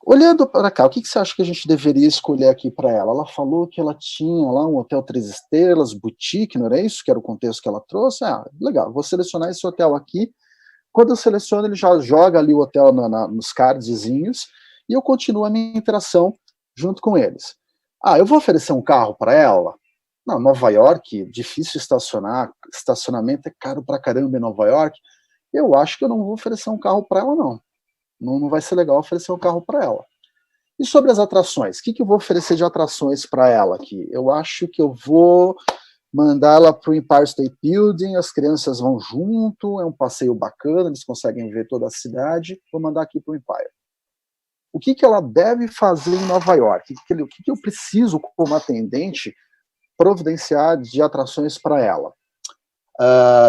Olhando para cá, o que você acha que a gente deveria escolher aqui para ela? Ela falou que ela tinha lá um hotel 3 estrelas, boutique, não era isso? Que era o contexto que ela trouxe? Legal, vou selecionar esse hotel aqui. Quando eu seleciono, ele já joga ali o hotel nos cardzinhos e eu continuo a minha interação junto com eles. Eu vou oferecer um carro para ela? Não, Nova York, difícil estacionar, estacionamento é caro pra caramba em Nova York. Eu acho que eu não vou oferecer um carro para ela, não. Não vai ser legal oferecer um carro para ela. E sobre as atrações? O que eu vou oferecer de atrações para ela aqui? Eu acho que eu vou mandar ela para o Empire State Building, as crianças vão junto, é um passeio bacana, eles conseguem ver toda a cidade. Vou mandar aqui para o Empire. O que ela deve fazer em Nova York? O que eu preciso, como atendente, providenciar de atrações para ela?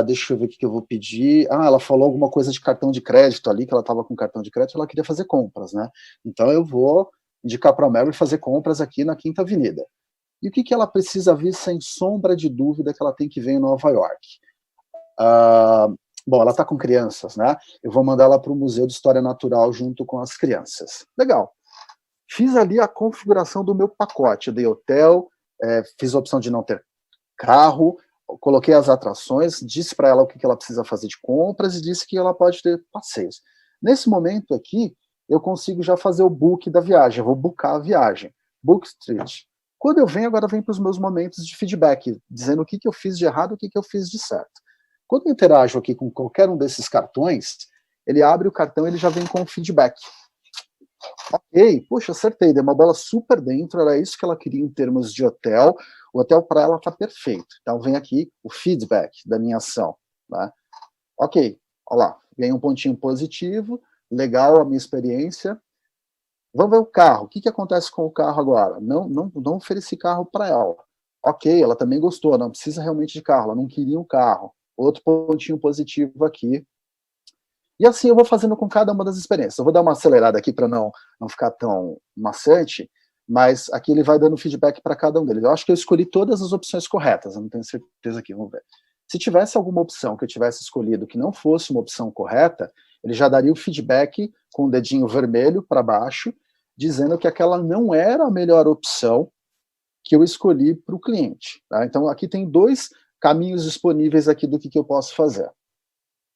Deixa eu ver o que eu vou pedir. Ela falou alguma coisa de cartão de crédito ali, que ela estava com cartão de crédito, ela queria fazer compras, né? Então eu vou indicar para a Mary fazer compras aqui na Quinta Avenida. E o que ela precisa ver, sem sombra de dúvida, que ela tem que ver em Nova York? Bom, ela está com crianças, né? Eu vou mandar ela para o Museu de História Natural junto com as crianças. Legal. Fiz ali a configuração do meu pacote. Eu dei hotel, fiz a opção de não ter carro, coloquei as atrações, disse para ela o que ela precisa fazer de compras e disse que ela pode ter passeios. Nesse momento aqui, eu consigo já fazer o book da viagem, eu vou boocar a viagem. Book Street. Quando eu venho, agora vem para os meus momentos de feedback, dizendo o que eu fiz de errado, o que eu fiz de certo. Quando eu interajo aqui com qualquer um desses cartões, ele abre o cartão e ele já vem com o feedback. Ok, puxa, acertei, dei uma bola super dentro, era isso que ela queria em termos de hotel, o hotel para ela está perfeito. Então vem aqui o feedback da minha ação. Né? Ok, olha lá, ganhei um pontinho positivo, legal a minha experiência. Vamos ver o carro, o que acontece com o carro agora? Não ofereci carro para ela. Ok, ela também gostou, não precisa realmente de carro, ela não queria um carro. Outro pontinho positivo aqui. E assim eu vou fazendo com cada uma das experiências. Eu vou dar uma acelerada aqui para não ficar tão maçante, mas aqui ele vai dando feedback para cada um deles. Eu acho que eu escolhi todas as opções corretas, eu não tenho certeza aqui, vamos ver. Se tivesse alguma opção que eu tivesse escolhido que não fosse uma opção correta, ele já daria o feedback com o dedinho vermelho para baixo, dizendo que aquela não era a melhor opção que eu escolhi para o cliente. Tá? Então aqui tem 2 caminhos disponíveis aqui do que eu posso fazer.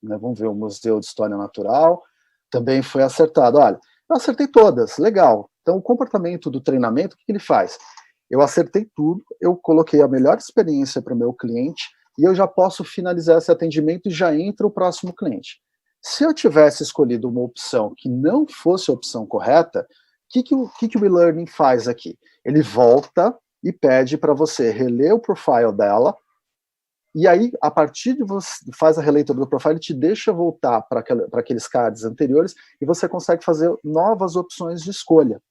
Vamos ver o Museu de História Natural, também foi acertado. Olha, eu acertei todas, legal. Então, o comportamento do treinamento, o que ele faz? Eu acertei tudo, eu coloquei a melhor experiência para o meu cliente e eu já posso finalizar esse atendimento e já entra o próximo cliente. Se eu tivesse escolhido uma opção que não fosse a opção correta, o que o e-learning faz aqui? Ele volta e pede para você reler o profile dela. E aí, a partir de você faz a releitura do profile, te deixa voltar para aqueles cards anteriores e você consegue fazer novas opções de escolha.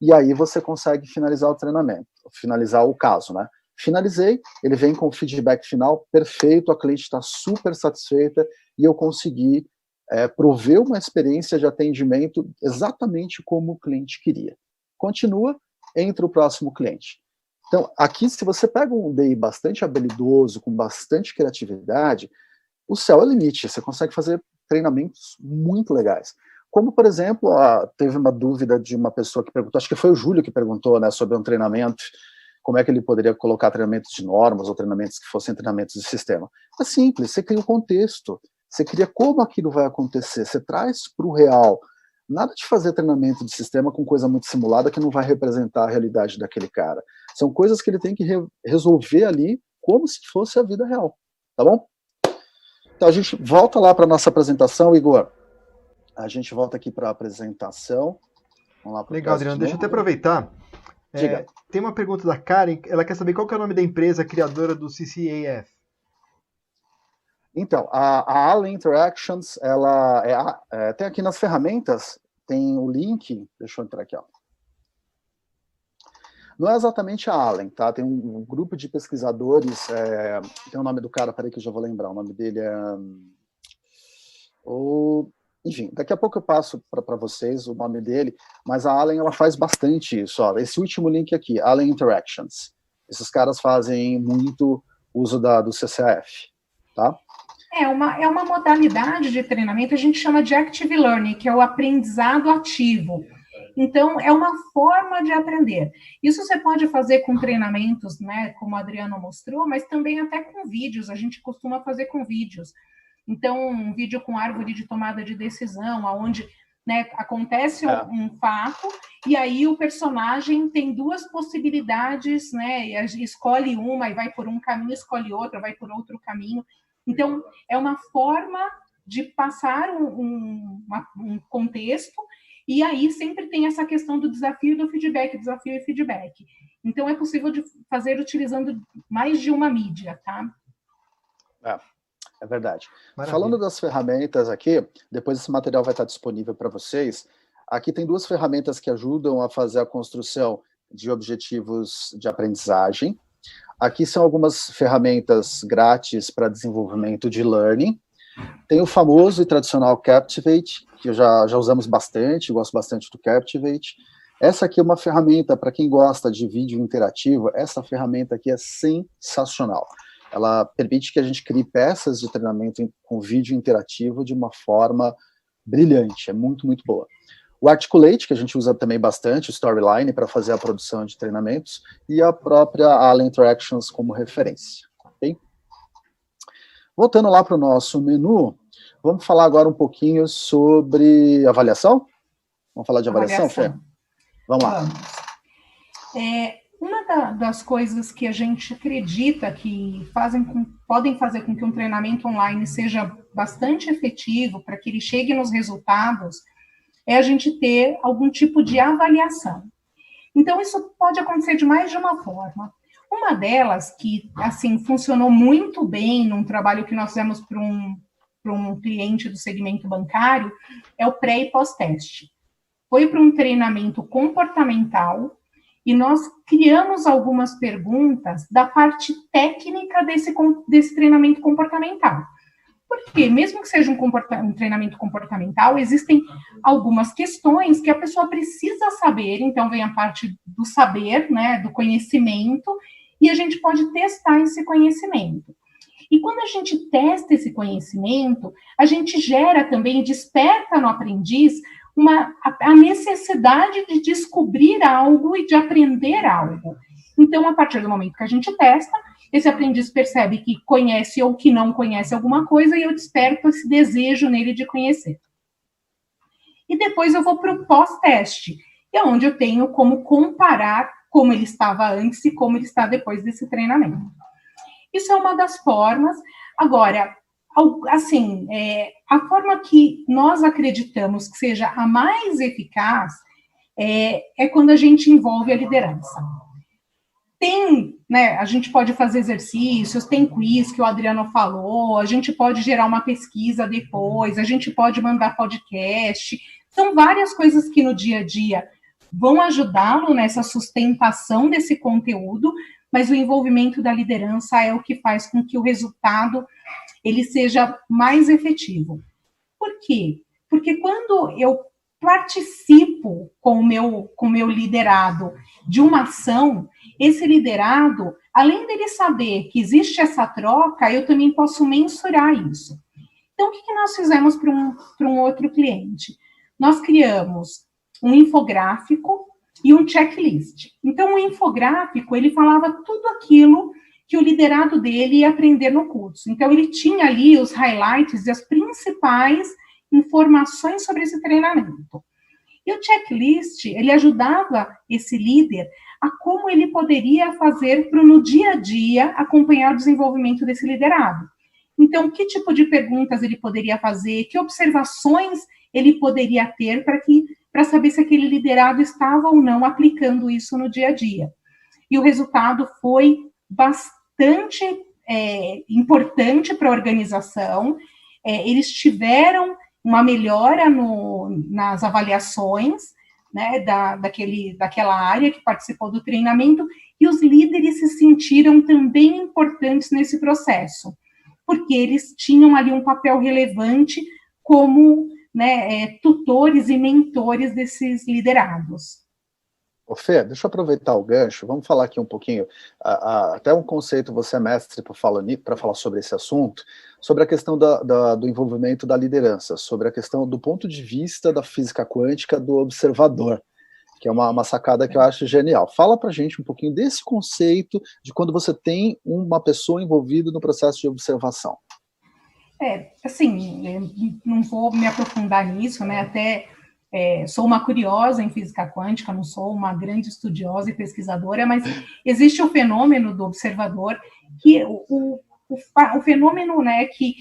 E aí você consegue finalizar o treinamento, finalizar o caso, né? Finalizei, ele vem com o feedback final, perfeito, a cliente está super satisfeita e eu consegui prover uma experiência de atendimento exatamente como o cliente queria. Continua, entra o próximo cliente. Então, aqui, se você pega um DI bastante habilidoso, com bastante criatividade, o céu é o limite, você consegue fazer treinamentos muito legais. Como, por exemplo, teve uma dúvida de uma pessoa que perguntou, acho que foi o Júlio que perguntou, né, sobre um treinamento, como é que ele poderia colocar treinamentos de normas ou treinamentos que fossem treinamentos de sistema. É simples, você cria o contexto, você cria como aquilo vai acontecer, você traz para o real. Nada de fazer treinamento de sistema com coisa muito simulada que não vai representar a realidade daquele cara. São coisas que ele tem que resolver ali como se fosse a vida real, tá bom? Então a gente volta lá para a nossa apresentação, Igor. A gente volta aqui para a apresentação. Vamos lá. Legal, Adriano, deixa eu até aproveitar. Tem uma pergunta da Karen, ela quer saber qual que é o nome da empresa criadora do CCAF. Então, a Allen Interactions, ela tem aqui nas ferramentas, tem o link, deixa eu entrar aqui, ó. Não é exatamente a Allen, tá? Tem um grupo de pesquisadores, tem o nome do cara, peraí que eu já vou lembrar, o nome dele é... enfim, daqui a pouco eu passo para vocês o nome dele, mas a Allen, ela faz bastante isso, ó. Esse último link aqui, Allen Interactions. Esses caras fazem muito uso do CCAF, tá? É uma modalidade de treinamento, a gente chama de Active Learning, que é o aprendizado ativo. Então, é uma forma de aprender. Isso você pode fazer com treinamentos, né, como a Adriana mostrou, mas também até com vídeos, a gente costuma fazer com vídeos. Então, um vídeo com árvore de tomada de decisão, onde, né, acontece um fato, e aí o personagem tem 2 possibilidades, né, e escolhe uma e vai por um caminho, escolhe outra, vai por outro caminho. Então, é uma forma de passar um contexto, e aí sempre tem essa questão do desafio e do feedback, desafio e feedback. Então, é possível de fazer utilizando mais de uma mídia, tá? É verdade. Maravilha. Falando das ferramentas aqui, depois esse material vai estar disponível para vocês. Aqui tem 2 ferramentas que ajudam a fazer a construção de objetivos de aprendizagem. Aqui são algumas ferramentas grátis para desenvolvimento de learning. Tem o famoso e tradicional Captivate, que já usamos bastante, gosto bastante do Captivate. Essa aqui é uma ferramenta para quem gosta de vídeo interativo, essa ferramenta aqui é sensacional. Ela permite que a gente crie peças de treinamento com vídeo interativo de uma forma brilhante, é muito, muito boa. O Articulate, que a gente usa também bastante, o Storyline, para fazer a produção de treinamentos, e a própria Allen Interactions como referência. Okay? Voltando lá para o nosso menu, Vamos falar agora um pouquinho sobre avaliação? Vamos falar de avaliação, Fê? Vamos lá. Uma das coisas que a gente acredita que podem fazer com que um treinamento online seja bastante efetivo para que ele chegue nos resultados é a gente ter algum tipo de avaliação. Então, isso pode acontecer de mais de uma forma. Uma delas, que assim funcionou muito bem num trabalho que nós fizemos para um cliente do segmento bancário, é o pré- e pós-teste. Foi para um treinamento comportamental e nós criamos algumas perguntas da parte técnica desse treinamento comportamental. Porque, mesmo que seja um treinamento comportamental, existem algumas questões que a pessoa precisa saber, então vem a parte do saber, né, do conhecimento, e a gente pode testar esse conhecimento. E quando a gente testa esse conhecimento, a gente gera também, desperta no aprendiz a necessidade de descobrir algo e de aprender algo. Então, a partir do momento que a gente testa, esse aprendiz percebe que conhece ou que não conhece alguma coisa e eu desperto esse desejo nele de conhecer. E depois eu vou para o pós-teste, que é onde eu tenho como comparar como ele estava antes e como ele está depois desse treinamento. Isso é uma das formas. Agora, assim, a forma que nós acreditamos que seja a mais eficaz é quando a gente envolve a liderança. A gente pode fazer exercícios, tem quiz que o Adriano falou, a gente pode gerar uma pesquisa depois, a gente pode mandar podcast. São várias coisas que no dia a dia vão ajudá-lo nessa sustentação desse conteúdo, mas o envolvimento da liderança é o que faz com que o resultado ele seja mais efetivo. Por quê? Porque quando eu participo com o meu liderado de uma ação, esse liderado, além dele saber que existe essa troca, eu também posso mensurar isso. Então, o que nós fizemos para um outro cliente? Nós criamos um infográfico e um checklist. Então, o infográfico, ele falava tudo aquilo que o liderado dele ia aprender no curso. Então, ele tinha ali os highlights e as principais informações sobre esse treinamento. E o checklist, ele ajudava esse líder a como ele poderia fazer para, no dia a dia, acompanhar o desenvolvimento desse liderado. Então, que tipo de perguntas ele poderia fazer, que observações ele poderia ter para saber se aquele liderado estava ou não aplicando isso no dia a dia. E o resultado foi bastante importante para a organização. Eles tiveram uma melhora nas avaliações, né, daquela área que participou do treinamento, e os líderes se sentiram também importantes nesse processo, porque eles tinham ali um papel relevante como, né, tutores e mentores desses liderados. Ô Fê, deixa eu aproveitar o gancho, vamos falar aqui um pouquinho, até um conceito, você é mestre para falar sobre esse assunto, sobre a questão do envolvimento da liderança, sobre a questão do ponto de vista da física quântica do observador, que é uma sacada que eu acho genial. Fala pra gente um pouquinho desse conceito de quando você tem uma pessoa envolvida no processo de observação. Assim, não vou me aprofundar nisso, né, até... sou uma curiosa em física quântica, não sou uma grande estudiosa e pesquisadora, mas existe o fenômeno do observador, que o fenômeno, né, que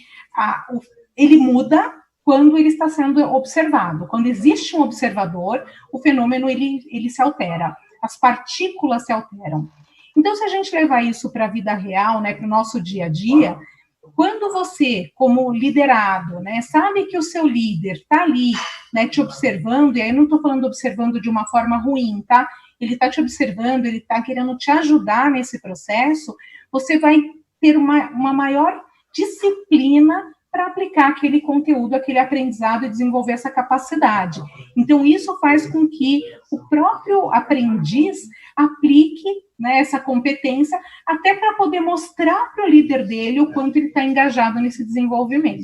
ele muda quando ele está sendo observado. Quando existe um observador, o fenômeno ele se altera, as partículas se alteram. Então, se a gente levar isso para a vida real, né, para o nosso dia a dia, quando você, como liderado, né, sabe que o seu líder está ali, né, te observando, e aí eu não estou falando observando de uma forma ruim, tá? Ele está te observando, ele está querendo te ajudar nesse processo, você vai ter uma maior disciplina para aplicar aquele conteúdo, aquele aprendizado e desenvolver essa capacidade. Então, isso faz com que o próprio aprendiz aplique, né, essa competência, até para poder mostrar para o líder dele o quanto ele está engajado nesse desenvolvimento.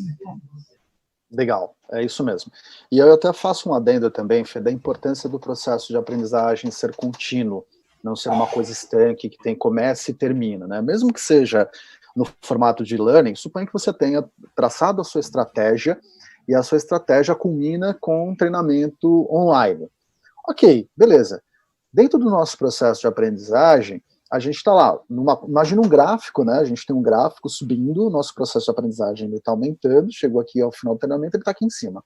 Legal, é isso mesmo. E eu até faço um adendo também, Fê, da importância do processo de aprendizagem ser contínuo, não ser uma coisa estanque, que começa e termina, né? Mesmo que seja no formato de learning, suponha que você tenha traçado a sua estratégia e a sua estratégia culmina com um treinamento online. Ok, beleza. Dentro do nosso processo de aprendizagem, a gente está lá, imagina um gráfico, né? A gente tem um gráfico subindo, o nosso processo de aprendizagem está aumentando, chegou aqui ao final do treinamento, ele está aqui em cima.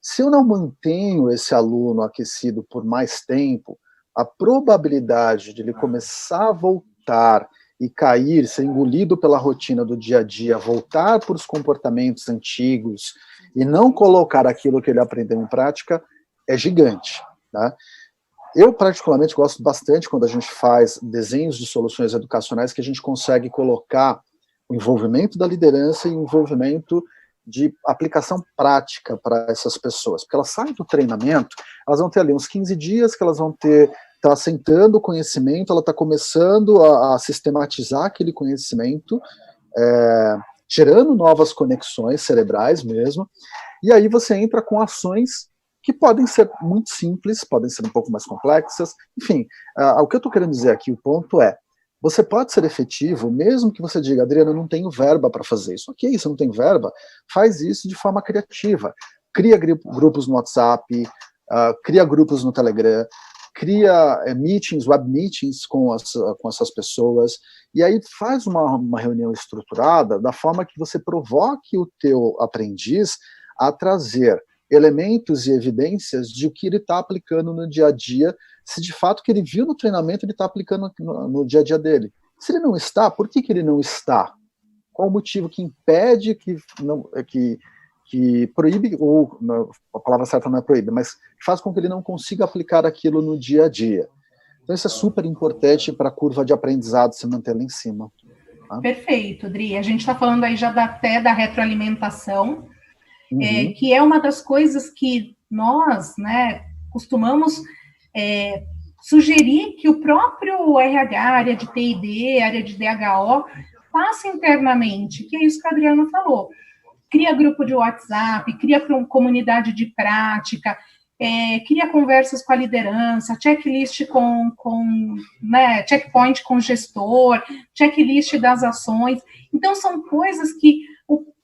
Se eu não mantenho esse aluno aquecido por mais tempo, a probabilidade de ele começar a voltar e cair, ser engolido pela rotina do dia a dia, voltar para os comportamentos antigos e não colocar aquilo que ele aprendeu em prática é gigante, né? Eu, particularmente, gosto bastante quando a gente faz desenhos de soluções educacionais que a gente consegue colocar o envolvimento da liderança e o envolvimento de aplicação prática para essas pessoas, porque elas saem do treinamento, elas vão ter ali uns 15 dias que elas vão ter, tá assentando o conhecimento, ela está começando a sistematizar aquele conhecimento, gerando novas conexões cerebrais mesmo, e aí você entra com ações que podem ser muito simples, podem ser um pouco mais complexas, enfim, o que eu estou querendo dizer aqui, o ponto é, você pode ser efetivo, mesmo que você diga, Adriana, eu não tenho verba para fazer isso. Ok, você não tem verba, faz isso de forma criativa. Cria grupos no WhatsApp, cria grupos no Telegram, cria meetings, web meetings com essas pessoas, e aí faz uma reunião estruturada da forma que você provoque o teu aprendiz a trazer elementos e evidências de o que ele está aplicando no dia a dia, se de fato o que ele viu no treinamento ele está aplicando no dia a dia dele. Se ele não está, por que ele não está? Qual o motivo que impede, que proíbe, ou a palavra certa não é proíbe, mas faz com que ele não consiga aplicar aquilo no dia a dia? Então isso é super importante para a curva de aprendizado se manter lá em cima. Tá? Perfeito, Dri. A gente está falando aí já até da retroalimentação, que é uma das coisas que nós, né, costumamos sugerir que o próprio RH, área de TID, área de DHO, faça internamente, que é isso que a Adriana falou. Cria grupo de WhatsApp, cria comunidade de prática, cria conversas com a liderança, checklist né, checkpoint com o gestor, checklist das ações. Então, são coisas que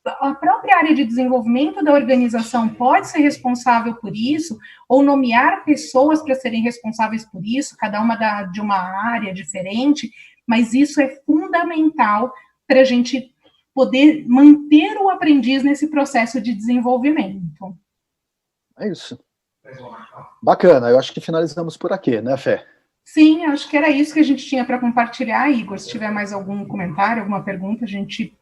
a própria área de desenvolvimento da organização pode ser responsável por isso, ou nomear pessoas para serem responsáveis por isso, cada uma de uma área diferente, mas isso é fundamental para a gente poder manter o aprendiz nesse processo de desenvolvimento. É isso. Bacana, eu acho que finalizamos por aqui, né, Fê? Sim, acho que era isso que a gente tinha para compartilhar, Igor. Se tiver mais algum comentário, alguma pergunta, a gente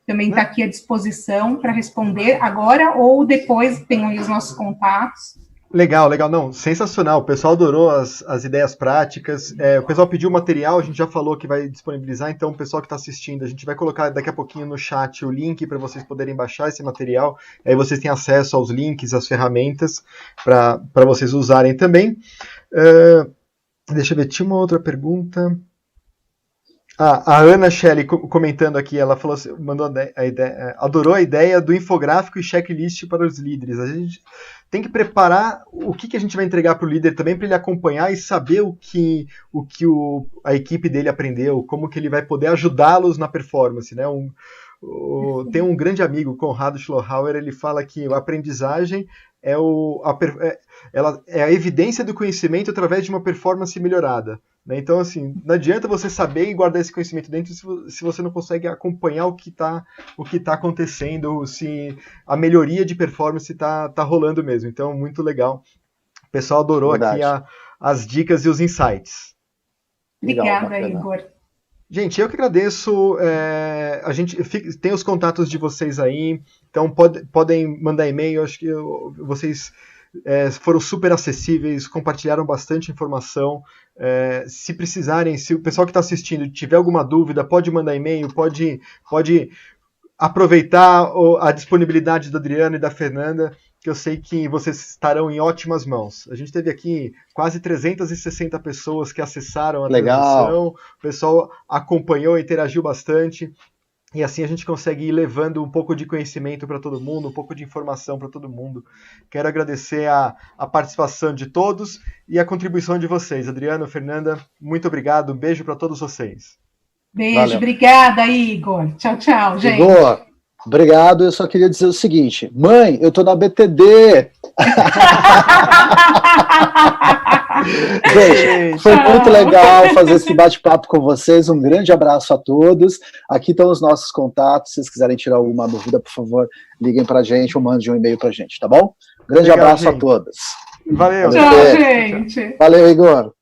também está aqui à disposição para responder agora ou depois, tem aí os nossos contatos. Legal, não, sensacional, o pessoal adorou as ideias práticas, o pessoal pediu material, a gente já falou que vai disponibilizar, então o pessoal que está assistindo, a gente vai colocar daqui a pouquinho no chat o link para vocês poderem baixar esse material, aí vocês têm acesso aos links, às ferramentas, para vocês usarem também. Deixa eu ver, tinha uma outra pergunta... a Ana Shelley comentando aqui, ela falou, mandou a ideia, adorou a ideia do infográfico e checklist para os líderes. A gente tem que preparar o que a gente vai entregar para o líder também, para ele acompanhar e saber o que a equipe dele aprendeu, como que ele vai poder ajudá-los na performance, né? Tem um grande amigo, Conrado Schlohauer, ele fala que a aprendizagem é a evidência do conhecimento através de uma performance melhorada. Né? Então, assim, não adianta você saber e guardar esse conhecimento dentro se você não consegue acompanhar o que está acontecendo, se a melhoria de performance está rolando mesmo. Então, muito legal. O pessoal adorou aqui as dicas e os insights. Obrigada, Igor. Gente, eu que agradeço. A gente tem os contatos de vocês aí, então podem mandar e-mail. Acho que vocês foram super acessíveis, compartilharam bastante informação. Se precisarem, se o pessoal que está assistindo tiver alguma dúvida, pode mandar e-mail, pode aproveitar a disponibilidade da Adriana e da Fernanda, que eu sei que vocês estarão em ótimas mãos. A gente teve aqui quase 360 pessoas que acessaram a transmissão, o pessoal acompanhou, interagiu bastante, e assim a gente consegue ir levando um pouco de conhecimento para todo mundo, um pouco de informação para todo mundo. Quero agradecer a participação de todos e a contribuição de vocês. Adriana, Fernanda, muito obrigado, um beijo para todos vocês. Beijo, Valeu. Obrigada, Igor. Tchau, tchau, gente. Igor, obrigado. Eu só queria dizer o seguinte: mãe, eu tô na BTD. Gente, foi muito legal fazer esse bate-papo com vocês. Um grande abraço a todos. Aqui estão os nossos contatos. Se vocês quiserem tirar alguma dúvida, por favor, liguem pra gente ou mandem um e-mail pra gente, tá bom? Grande Legal, abraço gente. a todos. Valeu. Tchau, gente. Valeu, Igor.